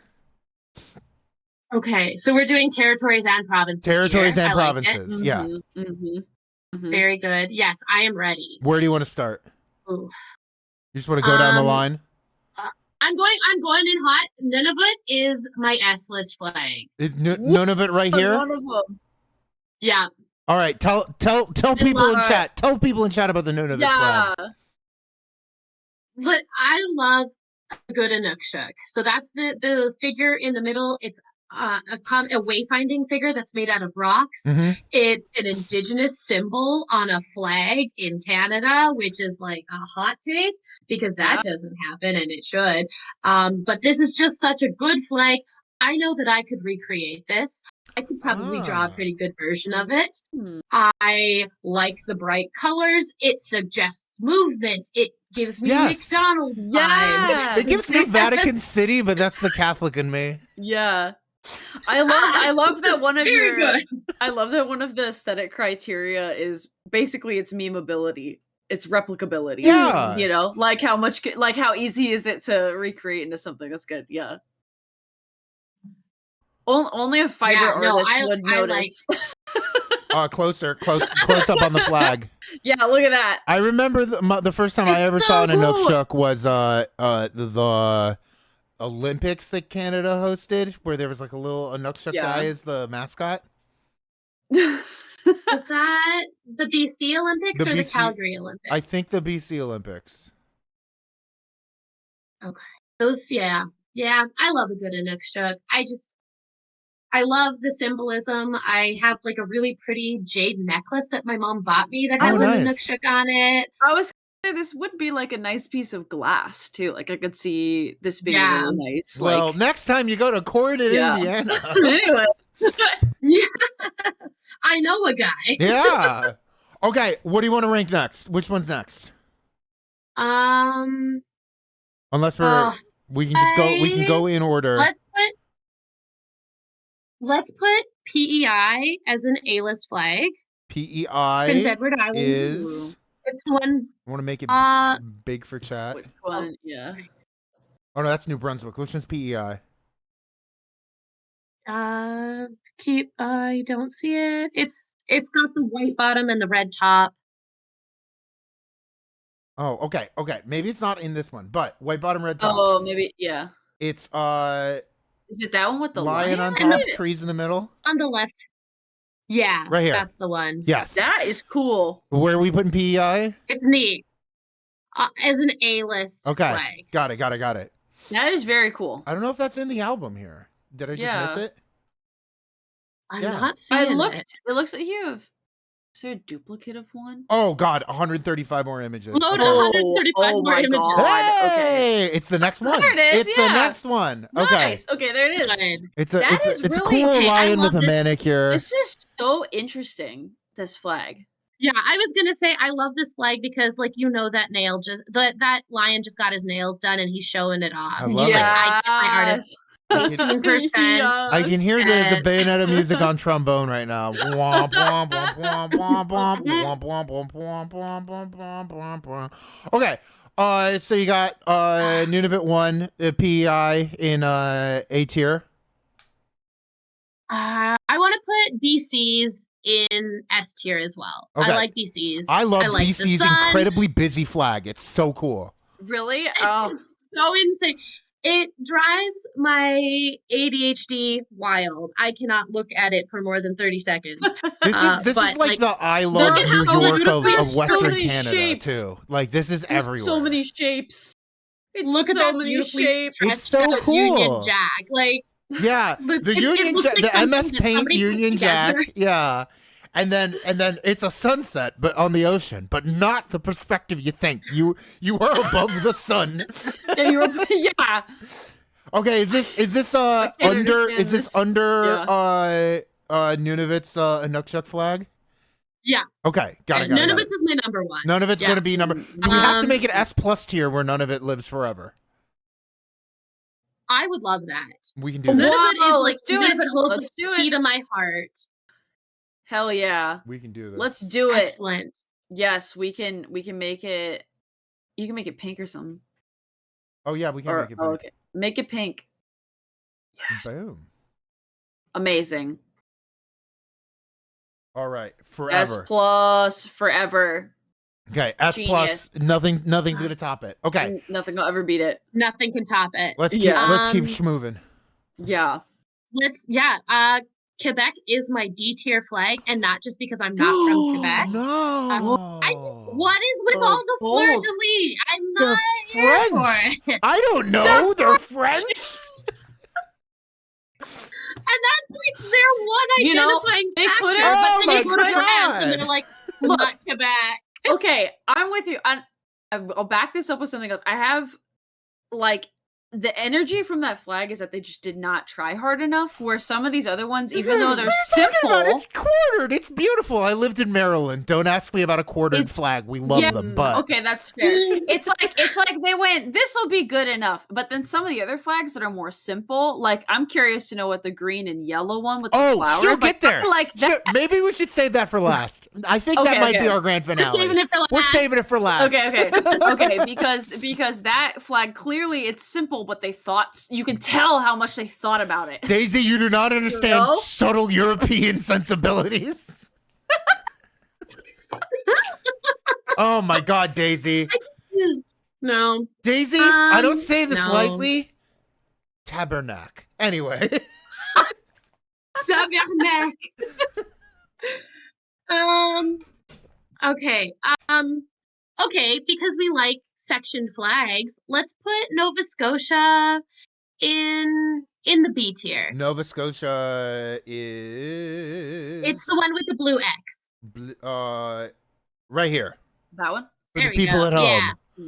Okay, so we're doing territories and provinces. Territories here. and I like it. provinces. Yeah. Very good. Yes, I am ready. Where do you want to start? Ooh. You just want to go down the line? I'm going in hot. None of it is my S list flag. None of it right here. One of them. Yeah. All right. Tell people in chat. Tell people in chat about the Nunavut flag. But I love a good Inukshuk. So that's the figure in the middle. It's a wayfinding figure that's made out of rocks. Mhm. It's an indigenous symbol on a flag in Canada, which is like a hot take because that doesn't happen and it should. But this is just such a good flag. I know that I could recreate this. I could probably draw a pretty good version of it. I like the bright colors. It suggests movement. It gives me McDonald's vibes. It gives me Vatican City, but that's the Catholic in me. Yeah. I love that one of Very good. I love that one of the aesthetic criteria is basically its memeability. It's replicability. Yeah. You know, like how easy is it to recreate into something that's good. Yeah. Only a fiber artist would notice. Close up on the flag. Yeah, look at that. I remember the first time I ever saw an Inukshuk was the Olympics that Canada hosted, where there was like a little Inukshuk guy as the mascot. Was that the BC Olympics or the Calgary Olympics? I think the BC Olympics. Okay. Those, yeah. I love a good Inukshuk. I love the symbolism. I have like a really pretty jade necklace that my mom bought me that has an Inukshuk on it. I was gonna say this would be like a nice piece of glass too. Like I could see this being really nice. Well, next time you go to court in Indiana. Anyway. Yeah. I know a guy. Yeah. Okay, what do you want to rank next? Which one's next? Unless we can just go. We can go in order. Let's put PEI as an A-list flag. PEI Prince Edward Island. is. It's the one. I want to make it big for chat. Which one? Yeah. Oh no, that's New Brunswick. Which one's PEI? I don't see it. It's got the white bottom and the red top. Oh, okay. Maybe it's not in this one, but white bottom, red top. Oh, maybe yeah. It's Is it that one with the lion on lion? top, trees in the middle. On the left. Yeah, Right here. that's the one. Yes. That is cool. Where are we putting PEI? It's neat. As an A-list Okay. flag. Got it. That is very cool. I don't know if that's in the album here. Did I just miss it? I'm Yeah. not seeing it. It looks like you have. Is there a duplicate of one? Oh God, 135 more images. Load Okay. 135 more my images. God. Okay. Hey, it's the next one. There it is, It's the yeah. next one. Okay. Nice. Okay, there it is. Good. It's That is a really- cool Okay, I lion love with a this. manicure. This is so interesting. This flag. Yeah, I was gonna say I love this flag because, like, that nail that lion just got his nails done and he's showing it off. I love it. I get my artist 18%. I can hear the Yes. Bayonetta music on trombone right now. Womp, womp, womp, womp, womp, womp, womp, womp, womp, womp, womp, womp, womp, womp, womp. Okay. So you got Nunavut 1 PEI in A tier. I want to put BC's in S tier as well. Okay. I like BC's. I love like the BC's sun. incredibly busy flag. It's so cool. Really? Oh, It's so insane. It drives my ADHD wild. I cannot look at it for more than 30 seconds. This is but, like the I love There are New so York of there's so Western many Canada shapes. too. Like this is there's everywhere. so many shapes. It's Look at so that many beautifully shapes. It's stretched so out Union cool. Jack. Like, Yeah, But the it Union looks Jack, like the something MS that Paint somebody put Union Jack. together. Yeah. And then it's a sunset, but on the ocean, but not the perspective you think. You are above the sun. Yeah. Okay, is this can't under understand is this this. under Nunavut's Inukshuk flag? Yeah. Okay, got it. None of it is my number one. None of it's Yeah. gonna be number. Do we have to make it S+ tier where none of it lives forever? I would love that. We can do None that. of it is like let's do none it. of it holds Let's the do key it. to my heart. Hell yeah. We can do this. Let's do it. Excellent. Yes, we can make it. You can make it pink or something. Oh yeah, we can Or make it big. okay. Make it pink. Boom. Amazing. All right, S forever. plus forever. Okay, S+. Genius. Nothing's gonna top it. Okay, And nothing will ever beat it. Nothing can top it. let's keep Yeah. schmoving. Yeah. Quebec is my D tier flag, and not just because I'm not from Quebec. No, What is with all the fleur bold. de lis? I'm They're not here for French. it. I don't know. They're French. And that's like their one You know, identifying they factor. could've- But Oh then you my go to France and God. they're like, Look. not Quebec. Okay, I'm with you. I'll back this up with something else. I have like the energy from that flag is that they just did not try hard enough. Where some of these other ones, even though they're What are you talking about? simple, It's quartered. It's beautiful. I lived in Maryland. Don't ask me about a quartered It's- flag. We love yeah, them, but okay, that's fair. It's like they went, this will be good enough. But then some of the other flags that are more simple, like I'm curious to know what the green and yellow one with the flowers. she'll like, get there. Like that. Sure, maybe we should save that for last. I think that Okay, might be okay. our grand We're finale. saving it for last. We're saving it for last. Okay, because that flag clearly it's simple, but they thought you can tell how much they thought about it. Daisy, you do not understand know? subtle European sensibilities. Oh my God, Daisy. No. Daisy, I don't say this no. lightly. Tabernacle. Anyway. Tabernacle. Okay. Okay, because we like section flags, let's put Nova Scotia in the B tier. Nova Scotia is. It's the one with the blue X. Right here. That one? For There the we people go. at home. Yeah.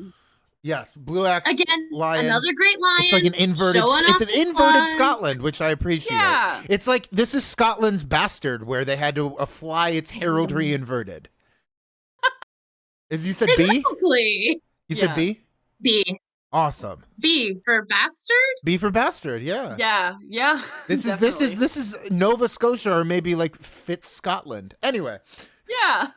Yes, blue X. Again, lion. another great lion. It's like an inverted. showing It's off an the inverted claws. Scotland, which I appreciate. Yeah. It's like this is Scotland's bastard, where they had to fly its heraldry inverted. As you said, B. Exactly. You said Yeah. B. B. Awesome. B for bastard. B for bastard. Yeah. Yeah. This is Nova Scotia or maybe like Fitz Scotland. Anyway. Yeah.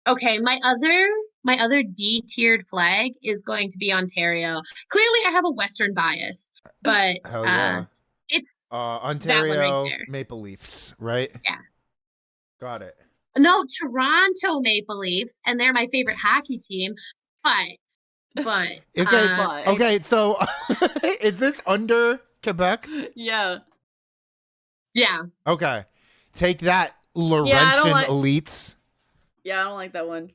Okay, my other D-tiered flag is going to be Ontario. Clearly, I have a Western bias, but Hell yeah. it's Ontario that one right there. Maple Leafs, right? Yeah. Got it. No, Toronto Maple Leafs, and they're my favorite hockey team. But Okay, so is this under Quebec? Yeah. Yeah. Okay. Take that, Laurentian elites. Yeah, I don't like that one.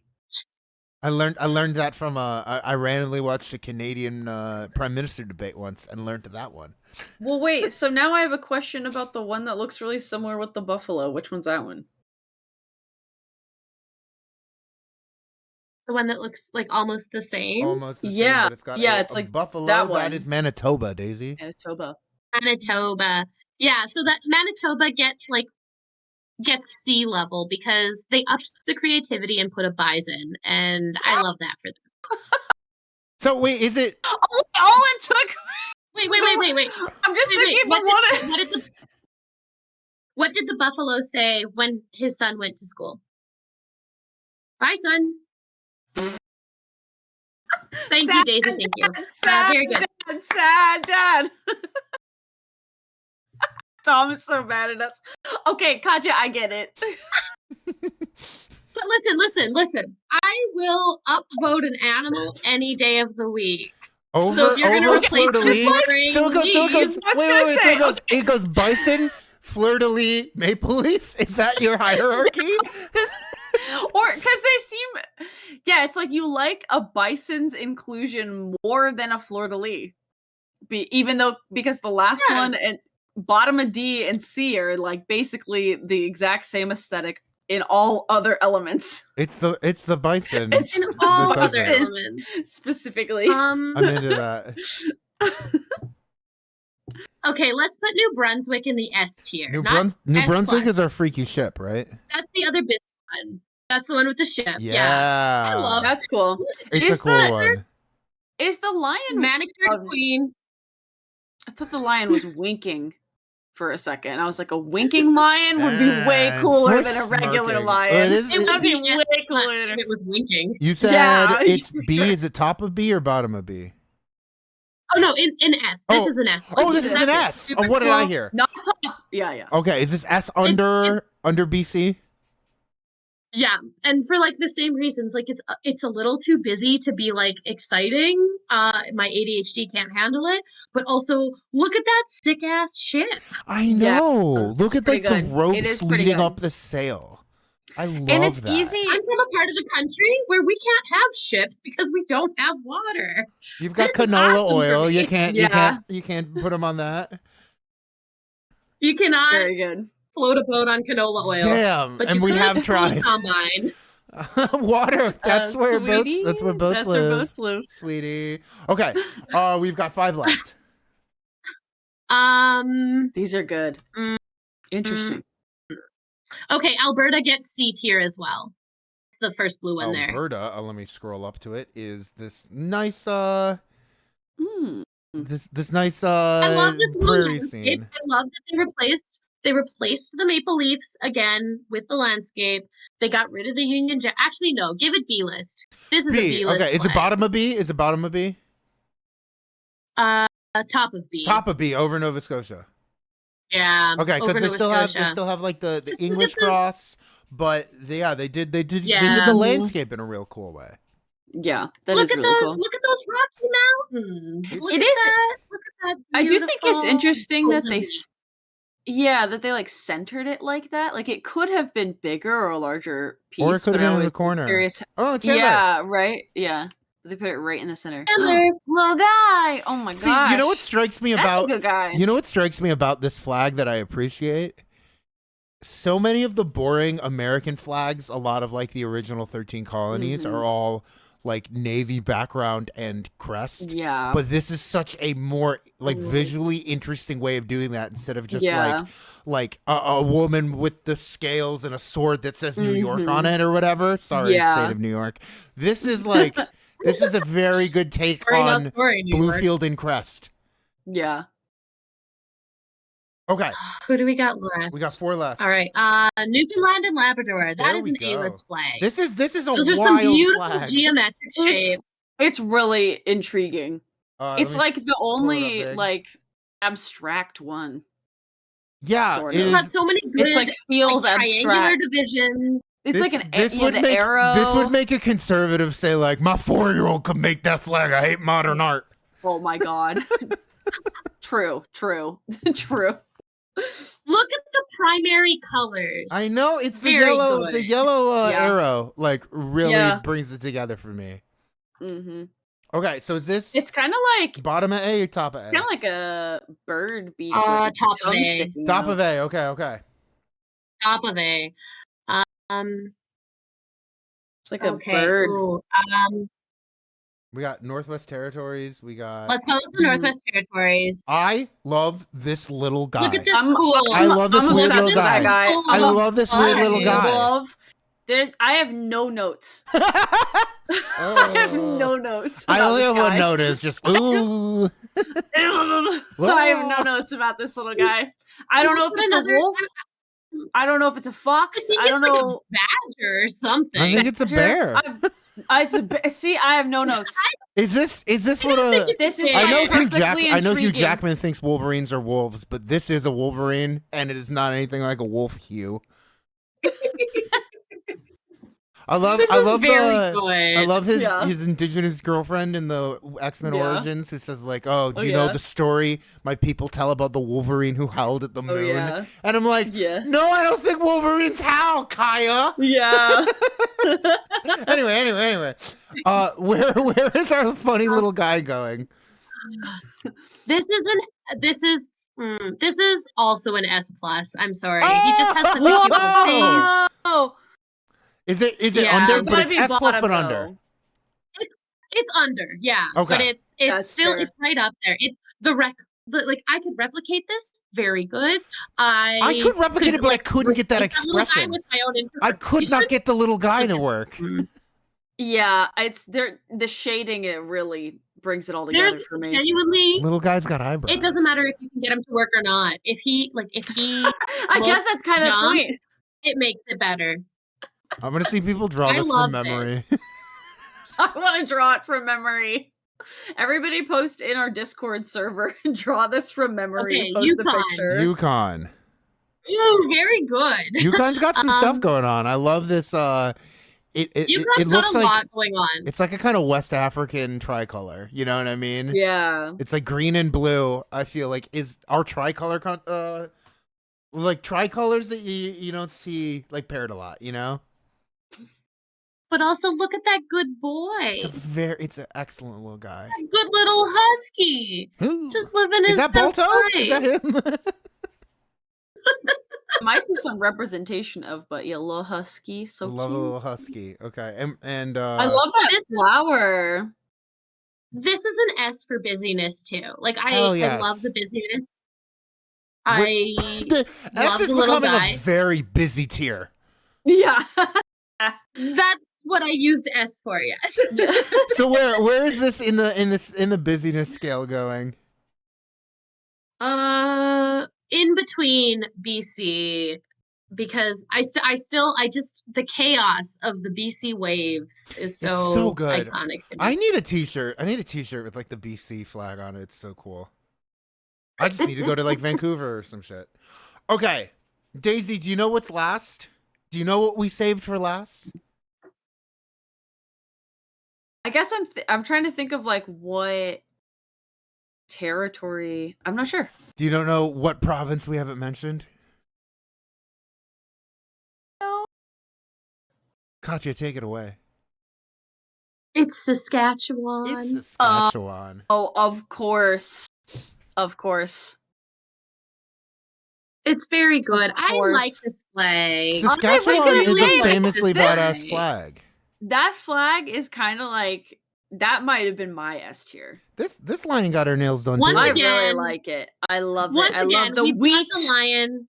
I learned that from I randomly watched a Canadian prime minister debate once and learned that one. Well, wait. So now I have a question about the one that looks really similar with the buffalo. Which one's that one? The one that looks like almost the same. Almost the same, Yeah. but it's got it's a like buffalo. that one. That is Manitoba, Daisy. Manitoba. Yeah, so that Manitoba gets sea level because they upped the creativity and put a bison, and I love that for them. So wait, is it? All it took. Wait. I'm just thinking. What did the buffalo say when his son went to school? Bye, son. Thank you, Daisy. Thank you. Very good. Sad dad. Tom is so mad at us. Okay, Katya, I get it. But listen. I will upvote an animal any day of the week. So if you're going to replace it goes bison, fleur-de-lis, maple leaf. Is that your hierarchy? Or because they seem, it's like you like a bison's inclusion more than a fleur-de-lis. Because the last one and bottom of D and C are like basically the exact same aesthetic in all other elements. It's the bison. It's in all other elements. Specifically. I'm into that. Okay, let's put New Brunswick in the S tier. New Brunswick is our freaky ship, right? That's the other big one. That's the one with the ship. Yeah. I love that's cool. It's a cool one. Is the lion manicured queen? I thought the lion was winking for a second. I was like, a winking lion would be way cooler than a regular lion. It would be way cooler if it was winking. You said it's B. Sure. Is it top of B or bottom of B? Oh no, in S. This is an S. This is an S. Oh, what did I hear? Not top. Yeah. Okay, is this S under BC? Yeah, and for like the same reasons, like it's a little too busy to be like exciting. My ADHD can't handle it, but also look at that sick ass ship. I know. Look at like the ropes leading up the sail. I love that. And it's easy. I'm from a part of the country where we can't have ships because we don't have water. You've got canola oil. You can't put them on that. You cannot. Very good. Float a boat on canola oil. Damn, but and we have tried. Combine. Water. That's where boats. That's where boats live. Where boats live, sweetie. Okay. We've got 5 left. These are good. Interesting. Okay, Alberta gets C tier as well. It's the first blue one there. Alberta. Let me scroll up to it. Is this nice? This nice. I love this prairie scene. I love that they replaced the maple leafs again with the landscape. They got rid of the Union Jack. Actually, no. Give it B list. This is a B list. Okay, is it bottom of B? Is it bottom of B? Top of B. Top of B over Nova Scotia. Yeah. Okay, because they still have like the English cross, but they did the landscape in a real cool way. Yeah, that is really cool. Look at those Rocky Mountains. Look at that I do think it's interesting that they like centered it like that. Like it could have been bigger or a larger piece, or it could have been in the corner. Curious. Oh, Chandler. Yeah, right. Yeah, they put it right in the center. Chandler. Little guy. Oh my god. See, you know what strikes me That's a good guy. You know what strikes me about this flag that I appreciate? So many of the boring American flags, a lot of like the original 13 colonies, are all like navy background and crest. Yeah. But this is such a more like visually interesting way of doing that instead of just like a woman with the scales and a sword that says New York on it or whatever. Sorry, state of New York. This is like This is a very good take Sorry, not on sorry, New York. Bluefield and Crest. Yeah. Okay, Who do we got left? we got 4 left. All right. Newfoundland and Labrador. That There is we an go. A-list flag. This is a Those are wild some beautiful flag. geometric shapes. It's really intriguing. It's like the only big. like abstract one. Yeah, sort it of. It's got is. so many good It's like feels triangular abstract. divisions. It's like an this you have would the make arrow. this would make a conservative say like my 4-year-old could make that flag. I hate modern art. Oh my god. True. True. Look at the primary colors. I know it's the Very yellow. good. The yellow Yeah. arrow like really Yeah. brings it together for me. Mm-hmm. Okay, so is this It's kind of like bottom of A or top of A? kind of like a bird beak. with Top its of tongue A. sticking Top out. of A. Okay. Top of A. It's like a Okay. bird. Ooh, We got Northwest Territories. We got. let's go with the Northwest Territories. I love this little guy. Look at this I'm- cool. I love this I'm weird obsessed little with that guy. guy. I love this weird little guy. I have no notes. I have no notes. I about only this have one guy. note. It's just ooh. I have no notes about this little guy. I don't know if it's a wolf. I don't know if it's a fox. think I don't it's like know. a badger or something. I think it's a bear. See, I have no notes. Is this what don't think a? it's This is I know perfectly Hugh intriguing. Jackman thinks Wolverines are wolves, but this is a Wolverine, and it is not anything like a wolf hue. I love very good. I love his Yeah. his indigenous girlfriend in the X-Men Yeah. Origins who says like, "Oh, do Oh, you know yeah. the story my people tell about the Wolverine who howled at the moon?" yeah. And I'm like, Yeah. "No, I don't think Wolverines howl, Kaya." Yeah. Anyway. Where is our funny little guy going? This is also an S plus. I'm sorry. He just has such a cute little face. Whoa! Is it Yeah, under? it's But gotta it's be S plus bottom, but under. though. It's under, yeah. Okay. But it's That's still fair. it's right up there. It's like I could replicate this very good. I could replicate it, but I couldn't get that replace little guy expression. with my own I could not get the little guy to work. Yeah, it's there. The shading it really brings it all together There's for me. genuinely. Little guy's got eyebrows. It doesn't matter if you can get him to work or not. If he I guess that's kind of the young. point. it makes it better. I'm gonna see people draw I this love from memory. I want to draw it from memory. Everybody post in our Discord server and draw this from memory. Okay, and post Yukon. a picture. Yukon. Ooh, very good. Yukon's got some stuff going on. I love this. It Yukon's looks got a like lot going on. it's like a kind of West African tricolor. You know what I mean? Yeah. It's like green and blue. I feel like is our tricolor like tricolors that you don't see like paired a lot. You know? But also look at that good boy. It's an excellent little guy. Good little husky. Who? Just living his Is that best Balto? life. Is that him? Might be some representation of, but yeah, little husky. So Love a cute. little husky. Okay, and I love that This- flower. This is an S for busyness too. Like Hell I yes. love the busyness. the S love is the little becoming guy. a very busy tier. Yeah. That's what I used S for, yes. So where is this in the busyness scale going? In between BC, because the chaos of the BC waves is so good. iconic to me. I need a t-shirt. I need a t-shirt with like the BC flag on it. It's so cool. I just need to go to like Vancouver or some shit. Okay. Daisy, do you know what's last? Do you know what we saved for last? I guess I'm trying to think of like what territory. I'm not sure. You don't know what province we haven't mentioned? No. Katya, take it away. It's Saskatchewan. It's Saskatchewan. Oh, of course. Of course. It's very good. Of I course. like this flag. Saskatchewan gonna is say, a famously this- badass flag. That flag is kind of like that might have been my S tier. This lion got her nails done Once too. I really again- like it. I love Once it. I again, love the we've got wheat. the lion.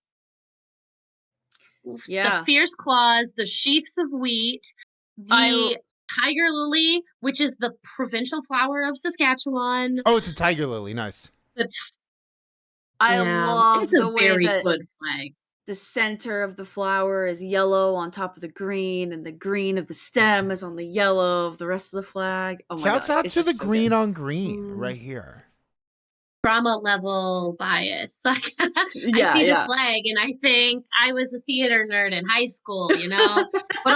Yeah. The fierce claws, the sheaths of wheat, the I tiger lily, which is the provincial flower of Saskatchewan. Oh, it's a tiger lily. Nice. The I Yeah, love it's a the way very that good flag. the center of the flower is yellow on top of the green, and the green of the stem is on the yellow of the rest of the flag. Oh my Shouts gosh, out it's to the just so green good. on green Mm. right here. Trauma level bias. Like, I Yeah, see this yeah. flag and I think I was a theater nerd in high school, you know? But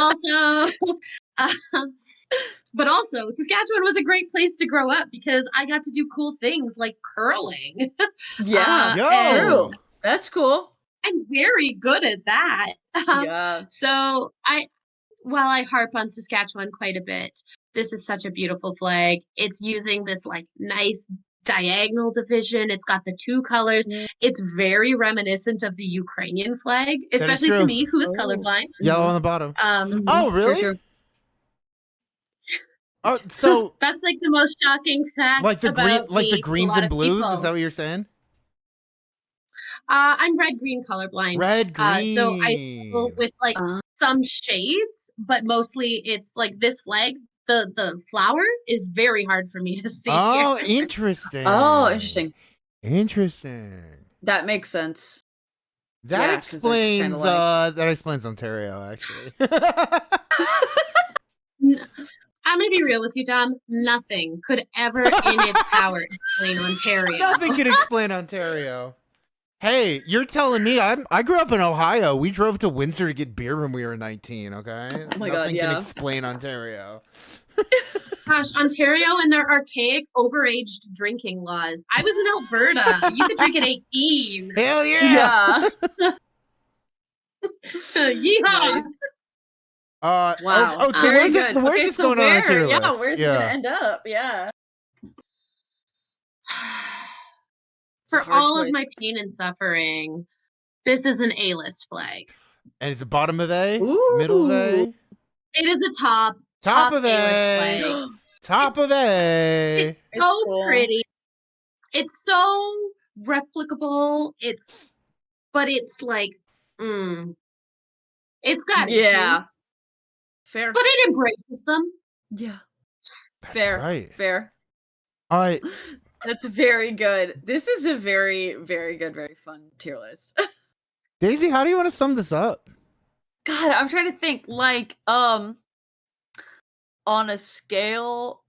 also, Saskatchewan was a great place to grow up because I got to do cool things like curling. Yeah, And true. Yo. That's cool. I'm very good at that. Yeah. So while I harp on Saskatchewan quite a bit, this is such a beautiful flag. It's using this like nice diagonal division. It's got the two colors. Mm. It's very reminiscent of the Ukrainian flag, is especially to true. me, who is Oh. colorblind. Yellow on the bottom. Um, Oh, True, really? true. Oh, so that's like the most shocking fact like the green, about like the me to a greens lot and of blues. people. Is that what you're saying? I'm red-green colorblind. Red, green. So I struggle with like some shades, but mostly it's like this flag. The flower is very hard for me to see. Oh, Here. interesting. Oh, interesting. Interesting. That makes sense. That Yeah, 'cause they're kinda that explains Ontario, actually. I'm gonna be real with you, Dom. Nothing could ever in its power explain Ontario. Nothing can explain Ontario. Hey, you're telling me I grew up in Ohio. We drove to Windsor to get beer when we were 19, okay? Oh my God, Nothing can yeah. explain Ontario. Gosh, Ontario and their archaic overaged drinking laws. I was in Alberta. You could drink at 18. Hell yeah. Yeah. Yeehaw! Nice. Wow. Wow. So Very where's good. it? Where's Okay, this so going on our where? tier Yeah, list? where's it gonna end up? Yeah. It's a For hard all of choice. my pain and suffering, this is an A-list flag. And it's the bottom of A, Ooh. middle of A, It is a top of A-list A, flag. top of A. It's It's so cool. pretty. It's so replicable. But it's like, it's got Yeah. issues, Fair. but it embraces them. Yeah. That's Fair. right. Fair. All right. That's very good. This is a very, very good, very fun tier list. Daisy, how do you want to sum this up? God, I'm trying to think. Like, on a scale,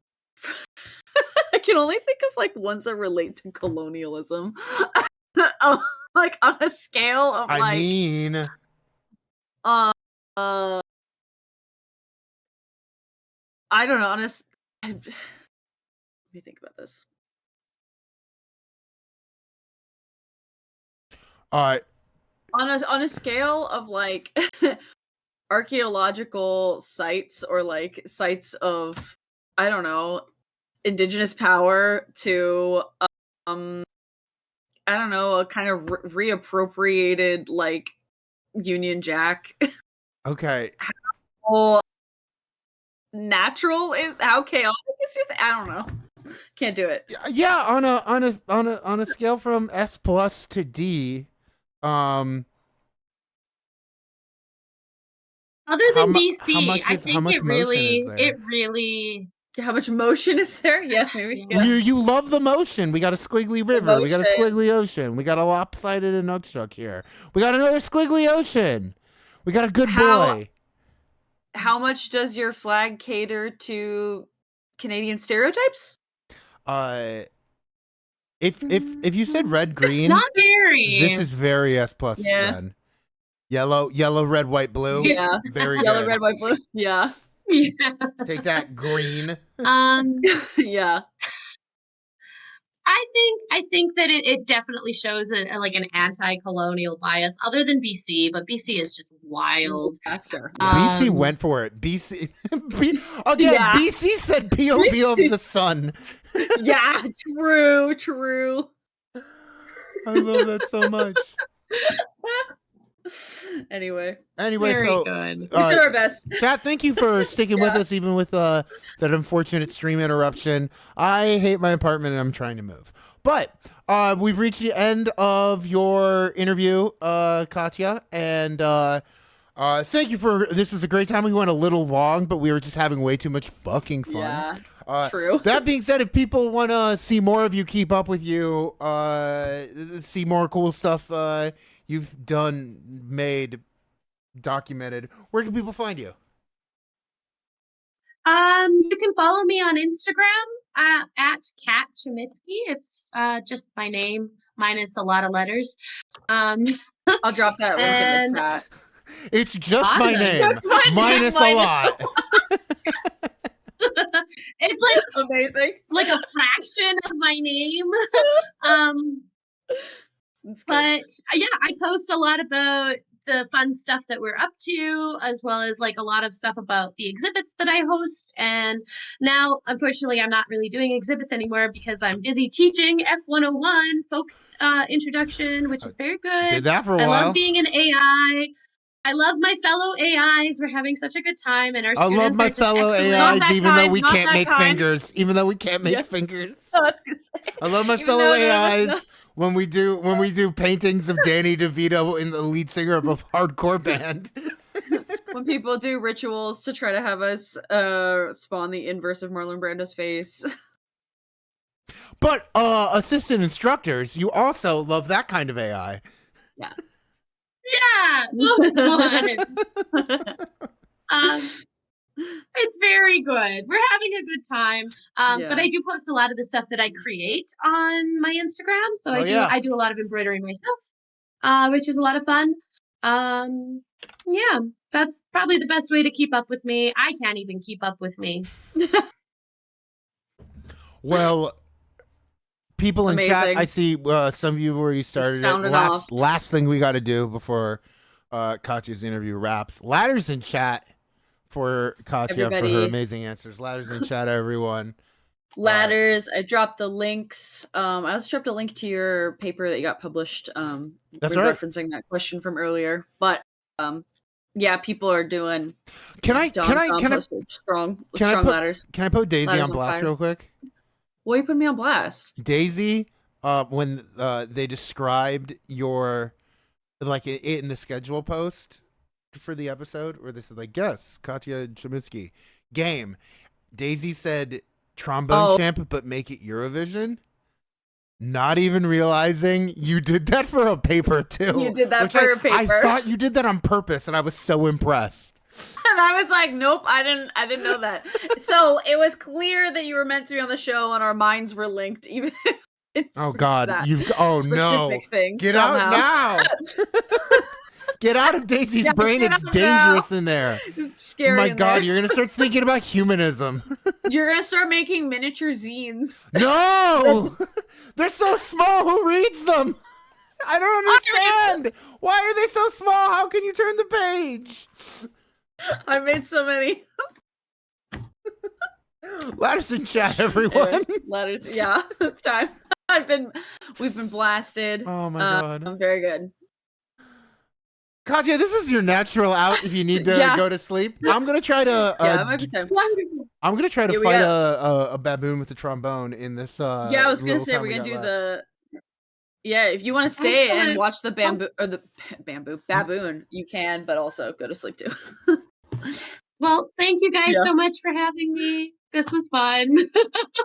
I can only think of like ones that relate to colonialism. Like on a scale of I like, mean, uh, I don't know. Let me think about this. all right. On a scale of like archaeological sites or like sites of, I don't know, indigenous power to I don't know, a kind of reappropriated like Union Jack. Okay. How natural is, how chaotic is your thing? I don't know. Can't do it. Yeah, on a scale from S plus to D, Other How than mu- BC, how much I is- how think much it motion is really, there? it really. How much motion is there? Yeah, maybe. Yeah. Yeah. you love the motion. We got a squiggly river. We got a motion. squiggly ocean. We got a lopsided Inukshuk here. We got another squiggly ocean. We got a good boy. How much does your flag cater to Canadian stereotypes? If you said red green, Not very. this is very S plus Yeah. then. Yellow, red, white, blue. Yeah. Very Yellow, good. red, white, blue. Yeah. Yeah. Take that, green. Yeah. I think that it definitely shows like an anti-colonial bias, other than BC, but BC is just wild. Yeah, sure. BC went for it. BC again. Yeah. BC said POV of the sun. Yeah, true. I love that so much. Anyway, Very so good. we did our best. chat, thank you for sticking with us even with that unfortunate stream interruption. I hate my apartment and I'm trying to move. But we've reached the end of your interview, Katya, and Thank you for this. Was a great time. We went a little long, but we were just having way too much fucking fun. Yeah, true. That being said, if people want to see more of you, keep up with you, see more cool stuff you've done, made, documented, where can people find you? You can follow me on Instagram at Katya Chomitzky. It's just my name minus a lot of letters. I'll drop that link in the chat. It's just my name, Just my name minus a lot. It's like amazing, like a fraction of my name. But yeah, I post a lot about the fun stuff that we're up to, as well as like a lot of stuff about the exhibits that I host. And now, unfortunately, I'm not really doing exhibits anymore because I'm busy teaching F101 folk introduction, which is very good. Did that for a while. I love being an AI. I love my fellow AIs. We're having such a good time, and our students love my are just fellow excellent. AIs, even though we not can't that make kind. fingers. Even though we can't make fingers. I was gonna say. I love my Even fellow though none of us AIs when we do paintings of Danny DeVito in the lead singer of a hardcore band. When people do rituals to try to have us spawn the inverse of Marlon Brando's face. But assistant instructors, you also love that kind of AI. Yeah. Yeah, those ones. It's very good. We're having a good time. But I do post a lot of the stuff that I create on my Instagram. So I do a lot of embroidery myself, which is a lot of fun. Yeah, that's probably the best way to keep up with me. I can't even keep up with me. Well, people in chat, I see some of you already started it. Last thing we got to do before Katya's interview wraps. Ladders in chat for Katya for her amazing answers. Ladders in chat, everyone. Ladders. I dropped the links. I also dropped a link to your paper that you got published. That's right. Referencing that question from earlier. But yeah, people are doing. Can I strong ladders? Can I put Daisy on blast real quick? Well, you put me on blast. Daisy, when they described your, like in the schedule post for the episode, where they said like, yes, Katya Chomitzky game. Daisy said trombone champ, but make it Eurovision. Not even realizing you did that for a paper too. You did that for a paper. I thought you did that on purpose, and I was so impressed. And I was like, nope, I didn't know that. So it was clear that you were meant to be on the show, and our minds were linked. Even oh God, no! Thing Get somehow. out now! Get out of Daisy's brain. It's dangerous in there. It's scary. Oh my God, you're gonna start thinking about humanism. You're gonna start making miniature zines. No, they're so small. Who reads them? I don't understand. Why are they so small? How can you turn the page? I made so many. Ladders in chat, everyone. Ladders, yeah, it's time. We've been blasted. Oh my God, I'm very good. Katya, this is your natural out if you need to go to sleep. I'm gonna try to. It might be time. Wonderful. I'm gonna try to fight a baboon with a trombone in this. I was gonna say we're gonna do the. Yeah, if you want to stay and watch the baboon, you can, but also go to sleep too. Well, thank you guys so much for having me. This was fun.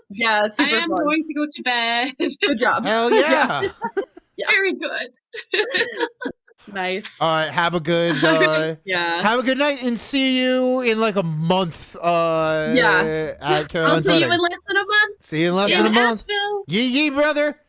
Yeah, super I am going to go to bed. Good job. Hell yeah. Very good. Nice. All right, have a good have a good night, and see you in like a month. At Caroline's I'll see wedding. you in less than a month. See you in less than a month. Asheville. Yee, brother.